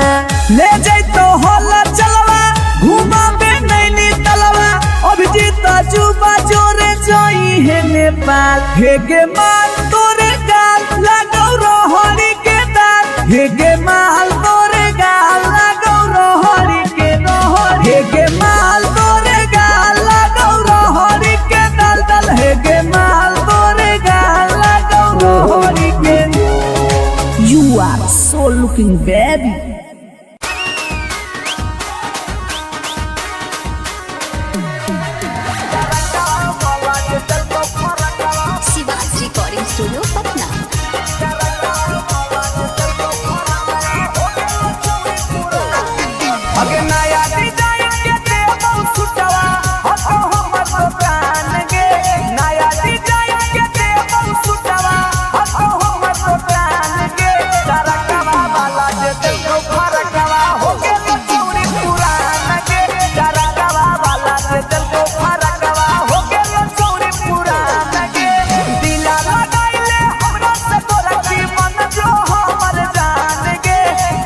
ले जैतो होला चलवा घुमा बे नैनी तलवा अभिजीत जुबा जोरे जोई है नेपाल हे गे माल तोरे गाल लगौ रोहरी के दाल हे गे माल तोरे गाल लगौ रोहरी के रोहरी हे गे माल तोरे गाल लगौ रोहरी के दाल दाल हे गे माल तोरे गाल लगौ रोहरी के You are so looking baby. Shivaj recording studio Patna. अगे नया डिजाइन के देबो सुटवा हतो हमर दुकान गे नया डिजाइन के देबो सुटवा हतो हमर दुकान गे तरकवा वाला जे देखो फरकवा हो गेल चौरी पुरान गे तरकवा वाला जे देखो फरकवा हो गेल चौरी पुरान गे दिला लगाइले हमरा से तोरा की मन जो हमर जान गे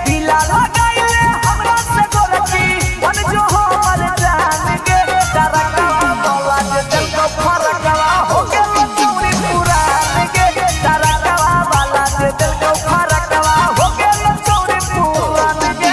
दिला लगाइले हमरा से तोरा की मन जो हमर जान गे तरकवा वाला जे देखो फरकवा हो गेल चौरी पुरान गे तरकवा वाला जे देखो फरकवा हो गेल चौरी पुरान गे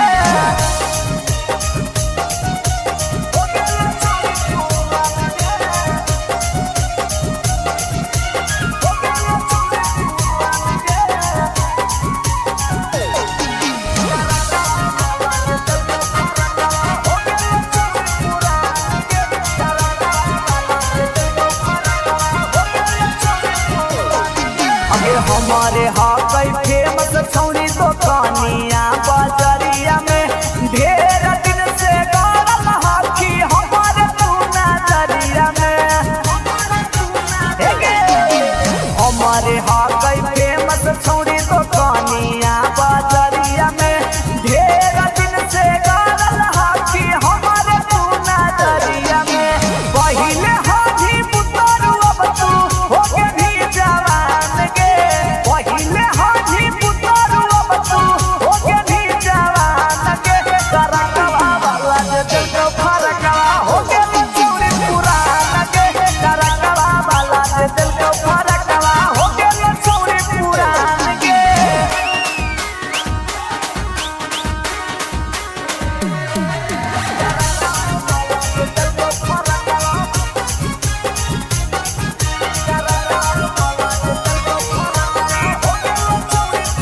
अगे हमारे हाकै फेमस छौरी दुकानिया बाजारिया में ढेर दिन से गाड़ल हाथी हमारे तू नजरिया में हे गे हमारे हाकै फेमस छौरी दुकानिया बाजारिया में ढेर दिन से गाड़ल हाथी हमारे तू नजरिया में पहिले हाथी पुतरू अब तू हो के भी जवान गे पहिले हाथी पुतरू अब तू हो के भी जवान गे तरकवा वाला जे देखो फरकवा हो गेल चौरी पुरान गे तरकवा वाला जे देखो फरकवा हो गेल चौरी पुरान गे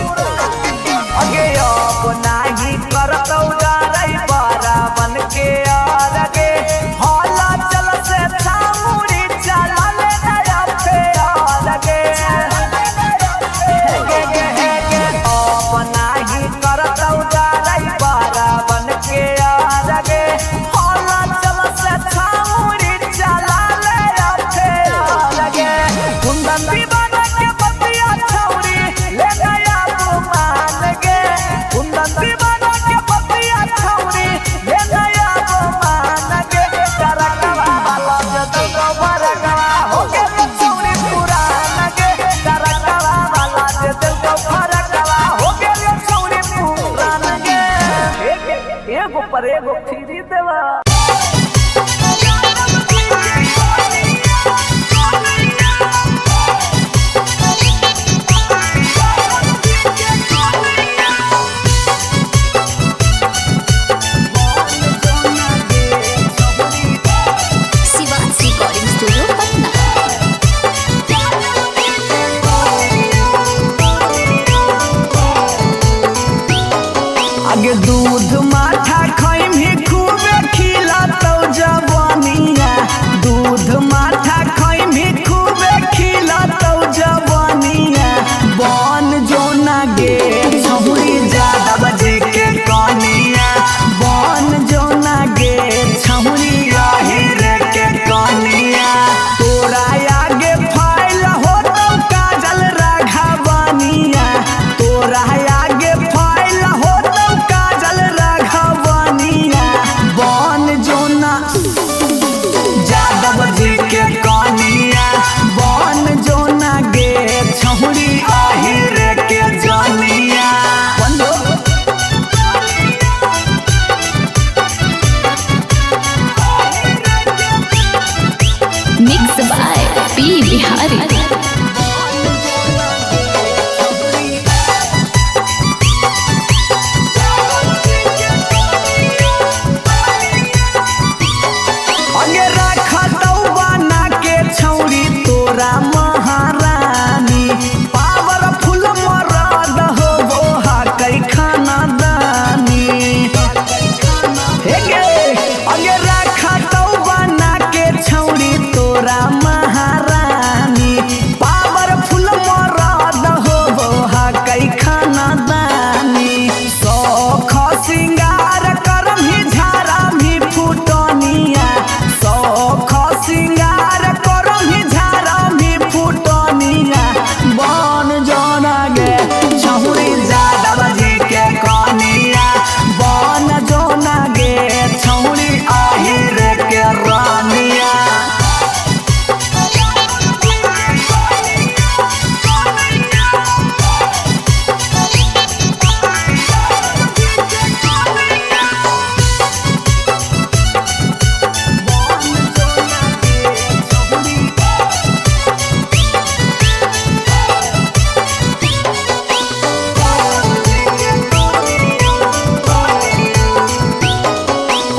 अगे अब नाही करतौ डरै बड़ा बन के आगे हला चल से छामुड़ी चलल नया फेर गे हे गे अब नाही करतौ डरै बड़ा बन के आगे हला चल से छामुड़ी चलल नया फेर गे कुंदन दीवाना के बतिया छौरी ले नया मान गे कुंदन दीवाना के बतिया छौरी ले नया मान गे तरकवा वाला जे देखो फरकवा हो गेल चौरी पुरान गे तरकवा वाला जे देखो फरकवा हो गेल चौरी पुरान गे एगो पर एगो फ्री देवा शिवाज रिकॉर्डिंग स्टूडियो पटना। आगे दूध माठा खैम ही खूबे खिलातौ जवानिया दूध माठा खैम ही खूबे खिलातौ जवानिया बन जो ना गे छौरी ज्यादा बिहारी। अगे रखा तो बना के छौरी तोरा महारानी पावरफुल मरद हो वो हा कई खाना दानी अगे रखा तो बना के छौरी तोरा महारानी पावरफुल मरद हो वो हा कई खाना दानी सौख सिंगार करम ही झारा भी फुटनिया सौख सिंगार करम ही झारा भी फुटनिया बन जाना गे छौरी जादव जी के कनिया बन जाना गे छौरी आहिर के रानिया।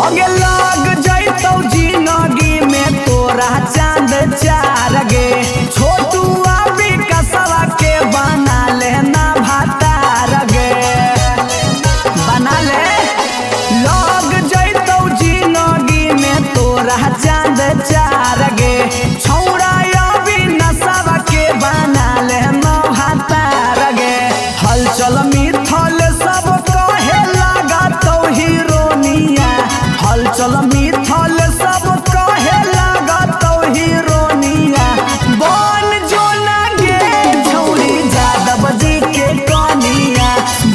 अगे लग जैतौ जिंदगी में तोरा चांद चार गे छोटू अभी कसवा के बना लेना भातार गे बना ले लग जैतौ जिंदगी में तोरा चांद चार गे छौरा अभी नसवा के बना लेना भातार गे हलचल मिथल सब कहे लगा तो हीरोनिया हलचल मिथल सब कहे लगा तो हीरोनिया बन जोना गे छौरी जादव जी के कनिया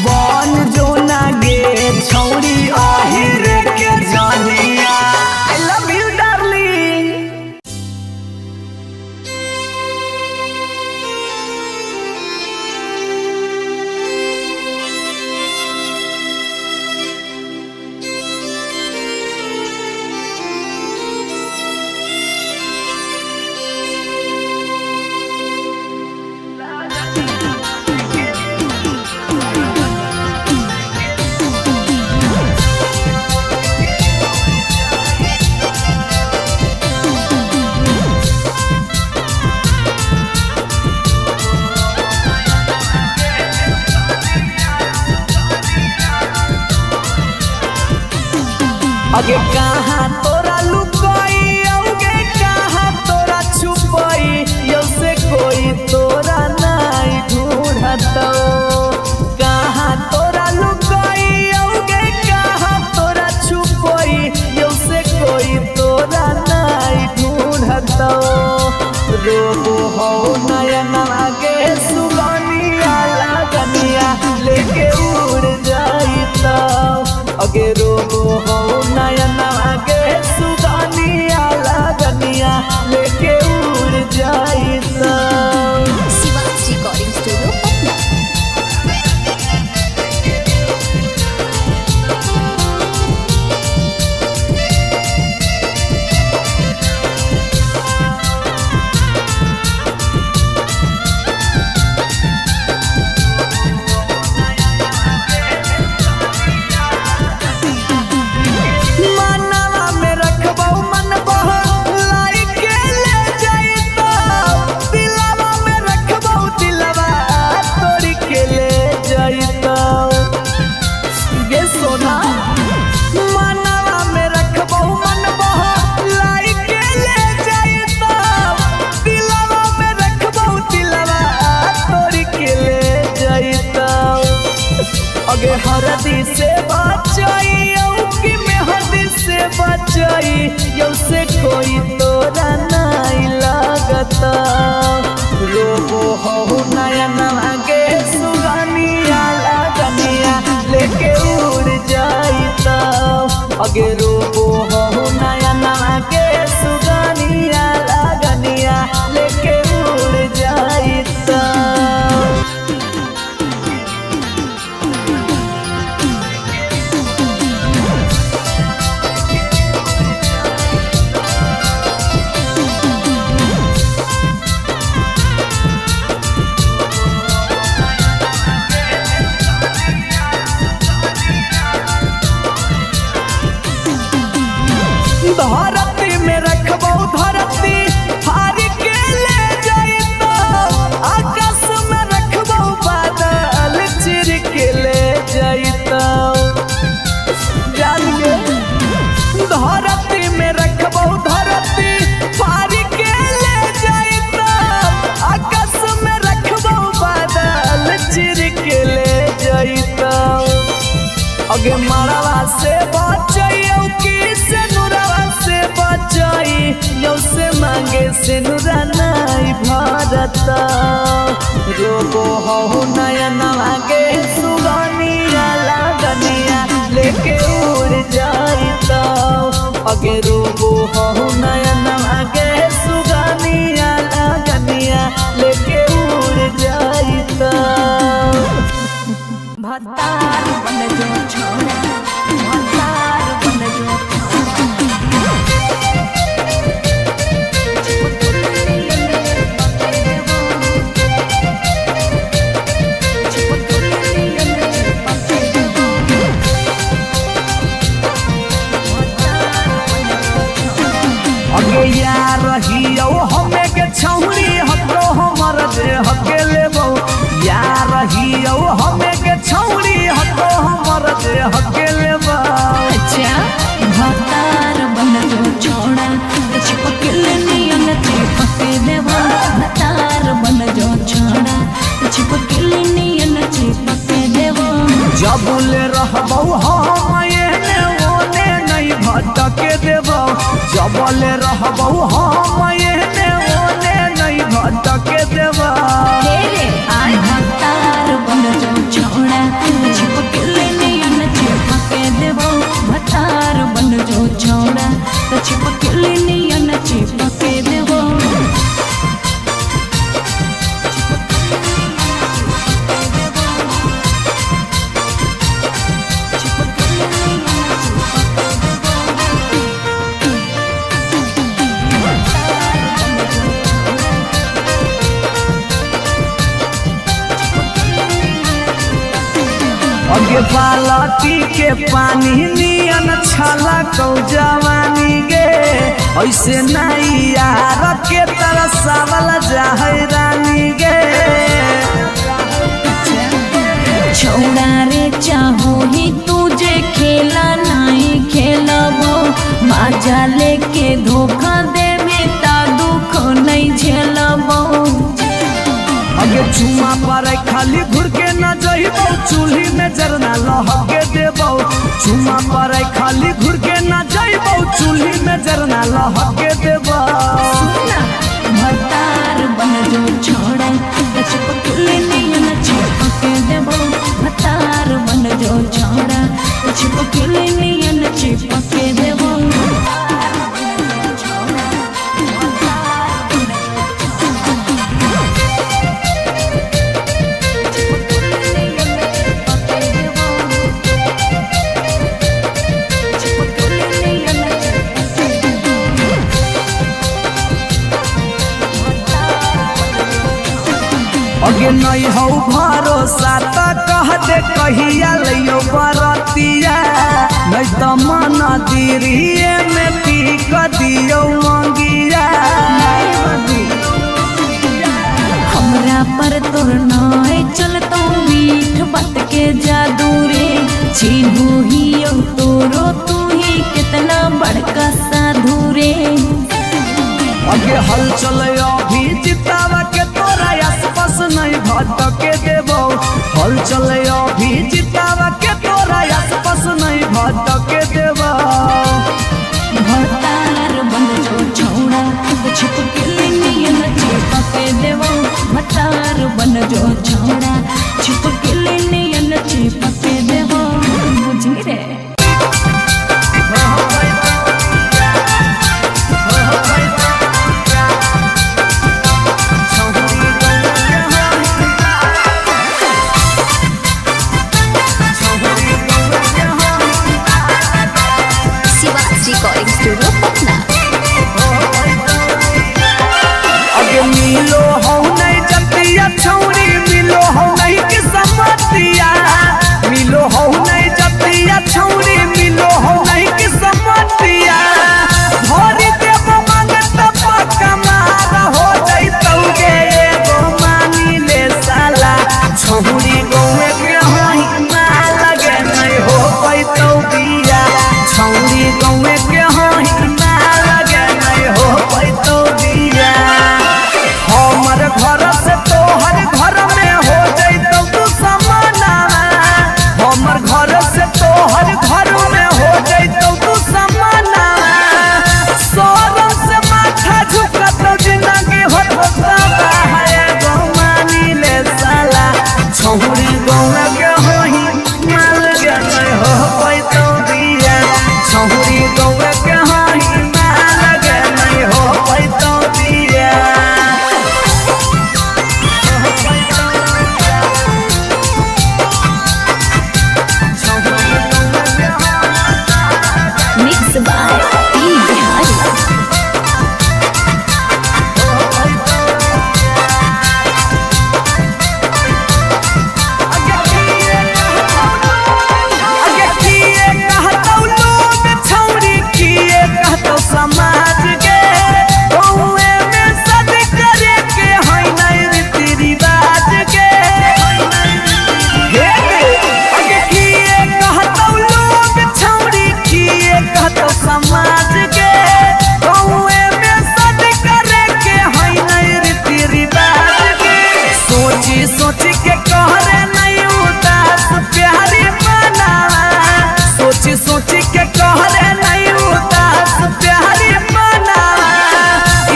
बन जोना गे छौरी आहिर के जानिया। I love you darling. अगे कहाँ तोरा लुकाई अगे कहाँ तोरा छुपाई यो से कोई तोरा नहीं ढूंढतो कहाँ तोरा लुकाई अगे कहाँ तोरा छुपाई यो से कोई तोरा नहीं ढूंढतो रोबो हो नयन आगे सुगनिया लगनिया लेके उड़ जाइता अगे रोबो हो नयन आगे सुगनिया लगनिया लेके उड़ जाइता। Shivaj recording studio Patna. मनवा में रखबौ मन बहलाई के ले जाइता दिलवा में रखबौ दिलवा तोड़ी के ले जाइता गे सोना मनवा में रखबौ मन बहलाई के ले जाइता दिलवा में रखबौ दिलवा तोड़ी के ले जाइता अगे हरदी से बचाई कि मेहदी से बचाई यो से कोई तोरा नहीं लगता रोबो हो नयन आगे सुगनिया लगनिया लेके उड़ जाइता अगे रोबो हो नयन आगे सुगनिया लगनिया लेके उड़ जाइता। धरती में रखबो धरती फाड़ के ले जाइतो आकाश में रखबो बादल चिर के ले जाइतो जान के धरती में रखबो धरती फाड़ के ले जाइतो आकाश में रखबो बादल चिर के ले जाइतो अगे मरवा से बचाइयो कि से नुरवा से बचाई यो से मांगे से नुरा नहीं भारत रोबो हो नयन मांगे सुगनिया लगनिया लेके उड़ जाइता अगे रोबो हो नयन मांगे सुगनिया लगनिया लेके उड़ जाइता भतार बन जो छोड़ा भतार बन जो अगे यार रहियो हमें के छौरी हतो हमर दे हके लेबो यार रहियो हमें के छौरी हतो हमर दे हके लेबो अच्छा भतार बन जो छोड़ा चिपकल नियन चिपके देवा भतार बन जो छोड़ा चिपकल नियन चिपके देवा जबुले रहबो हम एने ओने नहीं भटके देबो जबले रहबो हम एने ओने नहीं भटके देबो तेरे आय भतार बन जो छोड़ा चिपकल नियन चिपके देवा भतार बन जो छोड़ा चिपकल नियन चिपके देवा अगे बालटी के पानी नियन छला कौ जवानी गे ऐसे नहीं यार के तरसावल जाहै रानी गे छोड़ा रे चाहो ही तुझे खेला नहीं खेलबो बाजा लेके धोखा दे बेटा दुख नहीं झेलबो अगे चुमा पर खाली घुर के न जइबो चूल्ही में जरना लहके देबो चुमा पर खाली घुर के न जइबो चूल्ही में जरना लहके देबो भतार बन जो छोड़ा चिपकल नियन चिपके देबो भतार बन जो छोड़ा चिपकल नियन चिपके देबो अगे नहीं हो भरोसा तो कह दे कहिया लियो बरतिया नहीं तो मन दिरिए में पी क दियो मंगिया हमरा पर तोर नाय चलतो मीठ बात के जादू रे चिन्हू ही तोरो तू ही कितना बड़का साधु रे अगे हल चले अभी जितावा के तोरा आसपास नहीं भटके देबो हल चले अभी जितावा के तोरा आसपास नहीं भटके देबो भतार बन जो छोड़ा चिपकल नियन चिपके देबो भतार बन जो छोड़ा चिपकल नियन चिपके देबो बुझी रे रिकॉर्डिंग स्टूडियो पटना। अगे मिलो हो नहीं जतिया छौरी मिलो हो नहीं के समतिया मिलो हो नहीं जतिया छौरी मिलो हो नहीं के समतिया गौवे के हही ना लगे नहीं हो पैतो दिया हमर घर से तोहर घर में हो जैतौ तू समाना हमर घर से तोहर घर में हो जैतौ तू समाना सोरम से माथा झुकत जिंदगी होता है गौमानी ले साला छौरी गौवा के होही माल के नहीं हो पैतो दिया छौरी गौवा के होही माल के नहीं हो पैतो दिया मिक्स बाय पी बिहारी। समाज के गौवे में सद करे के है नहीं रीति रिवाज के अगे किए कहतौ लोग छौरी किए कहतौ समाज के गौवे में सद करे के है नहीं रीति रिवाज के सोची सोची के कहरे नहीं उदास प्यारी बना सोची सोची के कहरे नहीं उदास प्यारी बना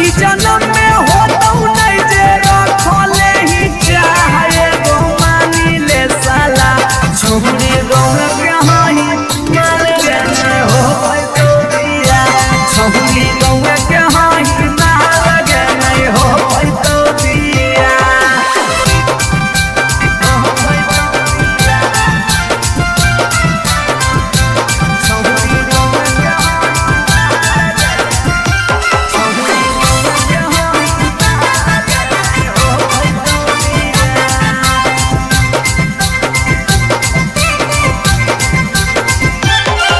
ई जन्म में होतौ नहीं जे रखले ही चाहे गौमानी ले साला छौरी गौवा के हही माल के नहीं हो पैतो दिया छौरी गौवा के हही माल के नहीं हो पैतो दिया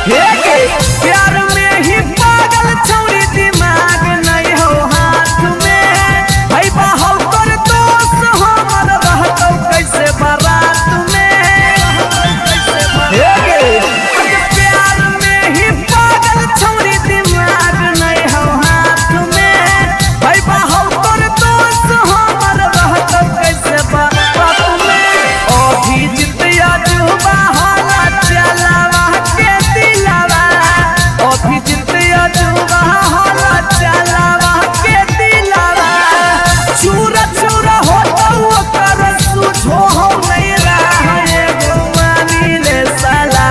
प्यार में ही पागल छौरी दिमाग नहीं हो हाथ में भाई बाहु कर दोस्त हमर रहतौ कैसे बारात में प्यार में ही पागल छौरी दिमाग नहीं हो हाथ में भाई बाहु कर दोस्त हमर रहतौ कैसे बारात में अभी जितिया जुबा हाला चलावा के दिलावा अभी जितिया जुबा हाला चलावा के दिलावा चूरा चूरा होतौ ओकर सुझो हो नहीं रहा गौमानी ले साला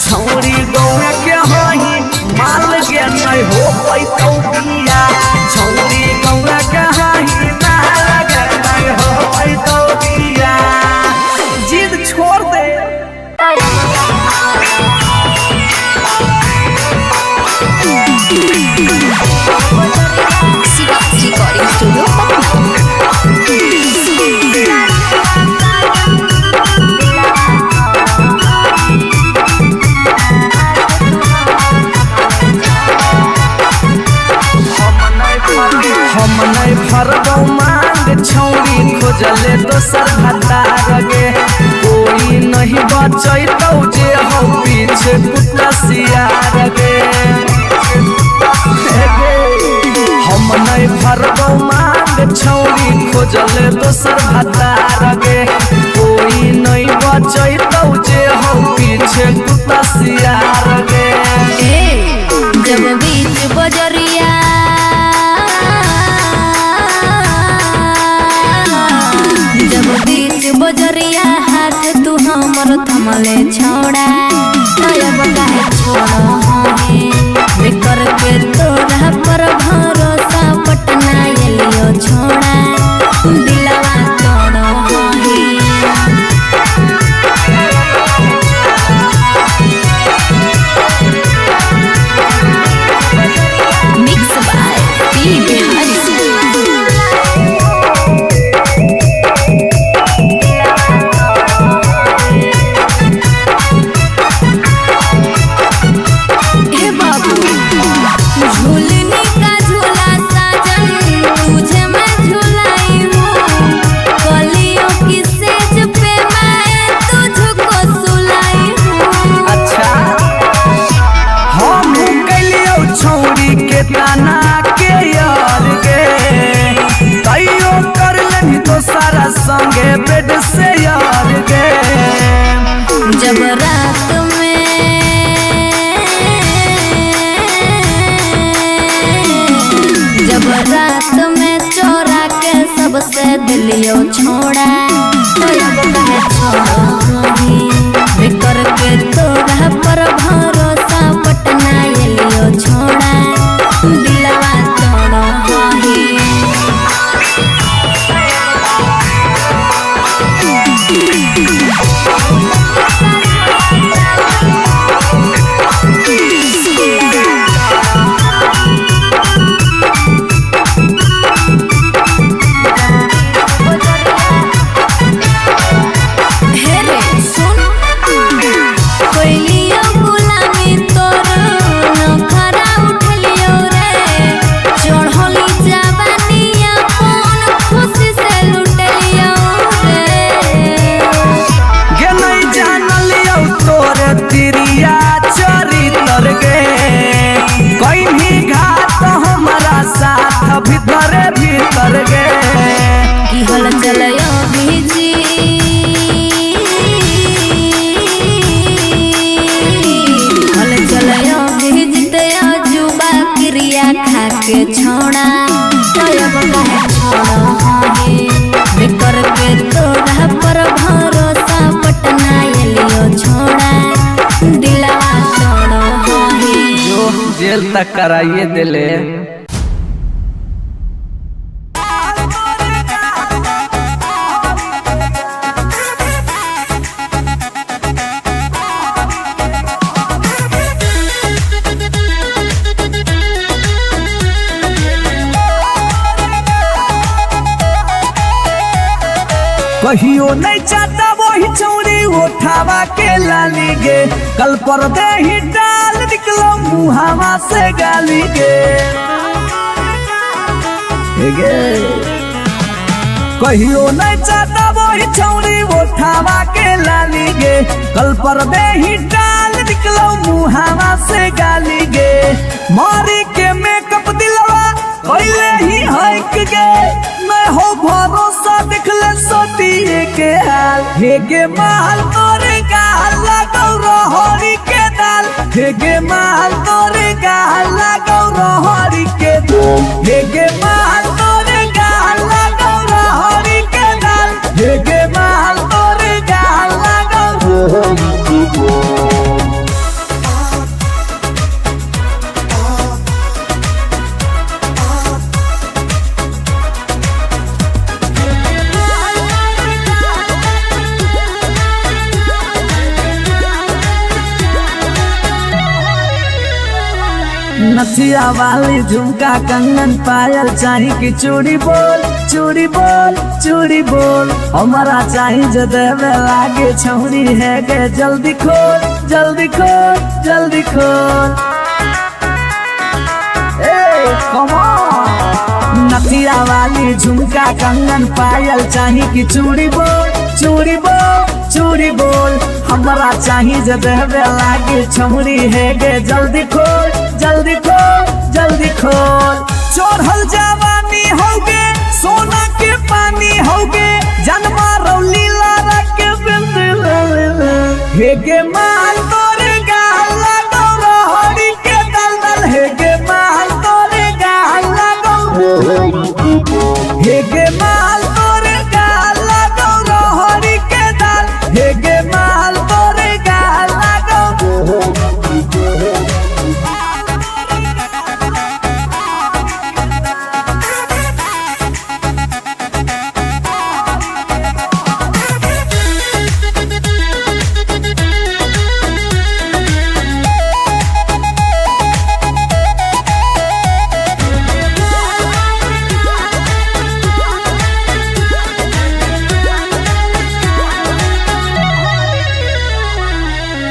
छौरी गौवा के हही माल के नहीं हो पैतो दिया छौरी गौवा के हही माल के नहीं हो पैतो दिया जिद छोड़ दे शिवा रिकॉर्डिंग स्टूडियो पटना। हम नहीं भरबौ मांग छौरी खोजले दोसर भतार गे कोई नहीं बचैतौ जे हो पीछे कुत्ता सियार गे हम नहीं भरबौ मांग छौरी खोजले दोसर भतार गे कोई नहीं बचैतौ जे हो पीछे कुत्ता सियार गे जब बीच बजरिया जब बीच बजरिया हाथ तू हमर थमले छोड़ा अब काहे छोड़ा है बेकर के तोरा पर भरोसा पटना एलियो छोड़ा दिलवा तोड़ो है मिक्स बाय पी बिहारी। काना के यार गे कईयो कर लेनी तो सारा संगे बेड से यार गे जब रात में चोरा के सबसे दिलियो छोड़ा तो अब कहे छोड़ी बिकर के तोरा पर भरोसा पटना एलियो छोड़ा दिलवा तोड़ा ही के छोड़ा तब कहे छोड़ो बिकर के तोरा पर भरोसा पटना एलियो छोड़ा दिलवा तोड़ो जो जेल तक कराइए दिले कहियो नहीं चाहता वही चौड़ी उठावा के लाली गे कल पर दे ही डाल निकलो मुहावा से गाली गे कहियो नहीं चाहता वही चौड़ी उठावा के लाली गे कल पर दे ही डाल निकलो मुहावा से गाली गे मारी के मेकअप दिलवा पहले ही हक गे मैं हो भरोसा दिखले सोतिए के हाल हे गे माल तोरे गाल लगौ रहरी के दाल हे गे माल तोरे गाल लगौ रहरी के दाल हे गे माल तोरे गाल लगौ रहरी के दाल हे गे माल तोरे गाल लगौ रहरी के दाल नथिया वाली झुमका कंगन पायल चाही की चूड़ी बोल चूड़ी बोल चूड़ी बोल हमारा चाही जो देवे लागे छौरी है गे जल्दी खोल जल्दी खोल जल्दी खोल नथिया वाली झुमका कंगन पायल चाही की चूड़ी बोल चूड़ी बोल चूड़ी बोल हमारा चाही जो देवे लागे छौरी है गे जल्दी खोल जल्दी खोल जल्दी खोल चढ़ल जवानी होगे सोना के पानी होगे जन्मा रौली लारा के बिंद हे गे माल तोरे गाल लगौ रहरी के दलदल हे गे माल तोरे गाल लगौ हे गे माल तोरे गाल लगौ रहरी के दाल हे गे माल तोरे गाल लगौ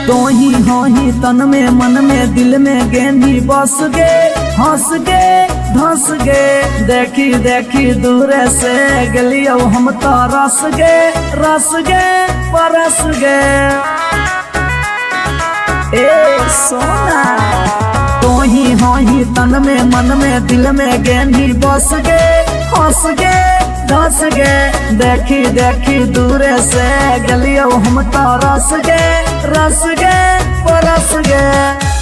तो ही हो ही तन में मन में दिल में गेंदी बस गे हंस गे धंस गे देखी देखी दूर से गलियो हम तो रस गे परस गे ए सोना तो ही नहीं तन में मन में दिल में गेंदी बस गे हंस गे दस गे देखी देखी दूरे से गलियो हम तो रस गे परस गे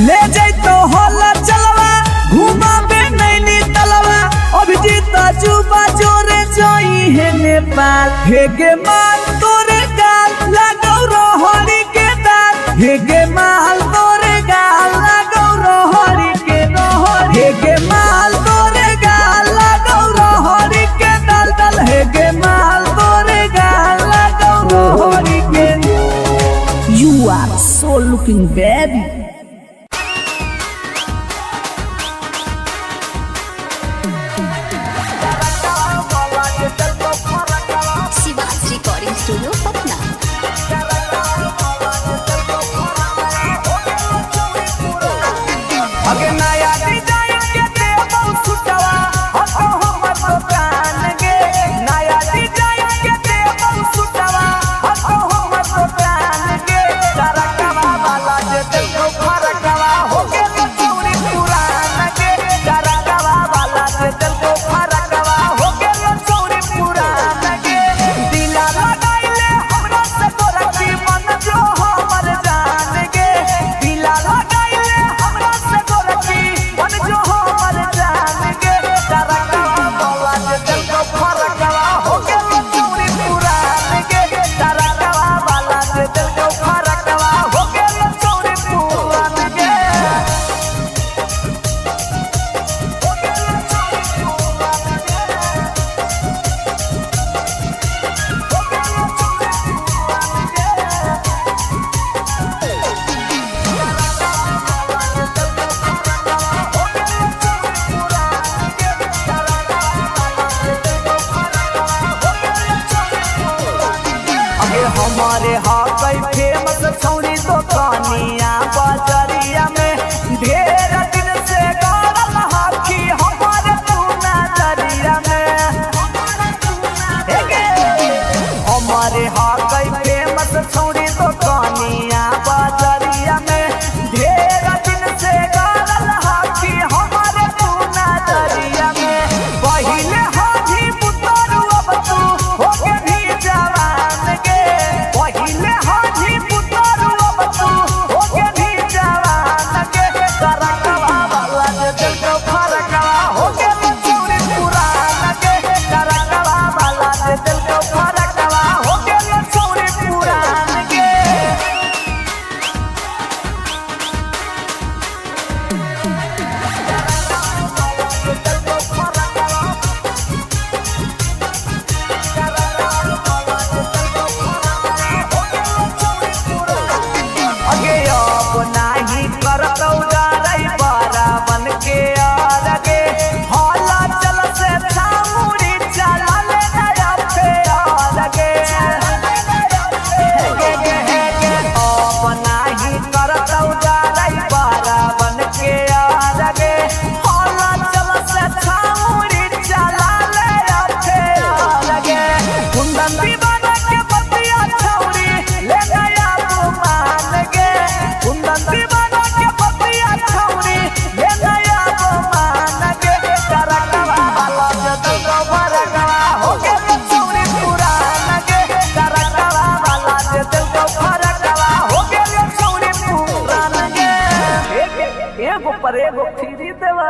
ले जैतो होला चलवा घुमा बे नैनी तलवा अभिजीत जुबा जोरे जोई है नेपाल हे गे माल तोरे गाल लागौ रोहरी के दाल हे गे माल तोरे गाल लागौ रोहरी के रोहरी हे गे माल तोरे गाल लागौ रोहरी के दाल दाल हे गे माल तोरे गाल लागौ रोहरी के You are so looking baby. Shivaj recording studio Patna. अगे नया डिजाइन के देबो सुटवा हतो हमर दुकान गे नया डिजाइन के देबो सुटवा हतो हमर दुकान गे तरकवा वाला जे देखो फरकवा हो गेल चौरी पुरान गे तरकवा वाला जे देखो फरकवा हो गेल चौरी पुरान गे दिला लगाइले हमरा से तोरा की मन जो हमर जान गे दिला लगाइले हमरा से तोरा की मन जो हमर जान गे तरकवा वाला जे देखो फरकवा हो गेल चौरी पुरान गे तरकवा वाला जे देखो फरकवा हो गेल चौरी पुरान गे अगे हमारे हाकई फेमस छौरी दुकानिया बाजरिया में ढेर दिन से गाड़ल हाकी हमारे तू नजरिया में हमारे हाकई फेमस छौरी दुकानिया बाजरिया में ढेर दिन से गाड़ल हाकी हमारे तू नजरिया में पहिले हाजी पुतरू अब तू हो के भी जवान गे पहिले हाजी पुतरू अब तू हो के भी जवान गे तरकवा वाला जे देखो फरकवा हो गेल चौरी पुरान गे तरकवा वाला जे देखो फरकवा हो गेल चौरी पुरान गे अगे अब नाही करतौ डरै बड़ा बन के आगे हौला चल से छामुड़ी चला ले नया फेर गे अब नाही करतौ डरै बड़ा बन के आगे हौला चल से छामुड़ी चला ले फेर गे कुंदन दीवाना के बतिया छौरी ले नया गुमान गे कुंदन दीवाना के बतिया छौरी ले नया गुमान गे तरकवा वाला जे देखो फरकवा हो गेल चौरी पुरान गे तरकवा वाला जे देखो फरकवा हो गेल चौरी पुरान गे एगो पर एगो फ्री देवा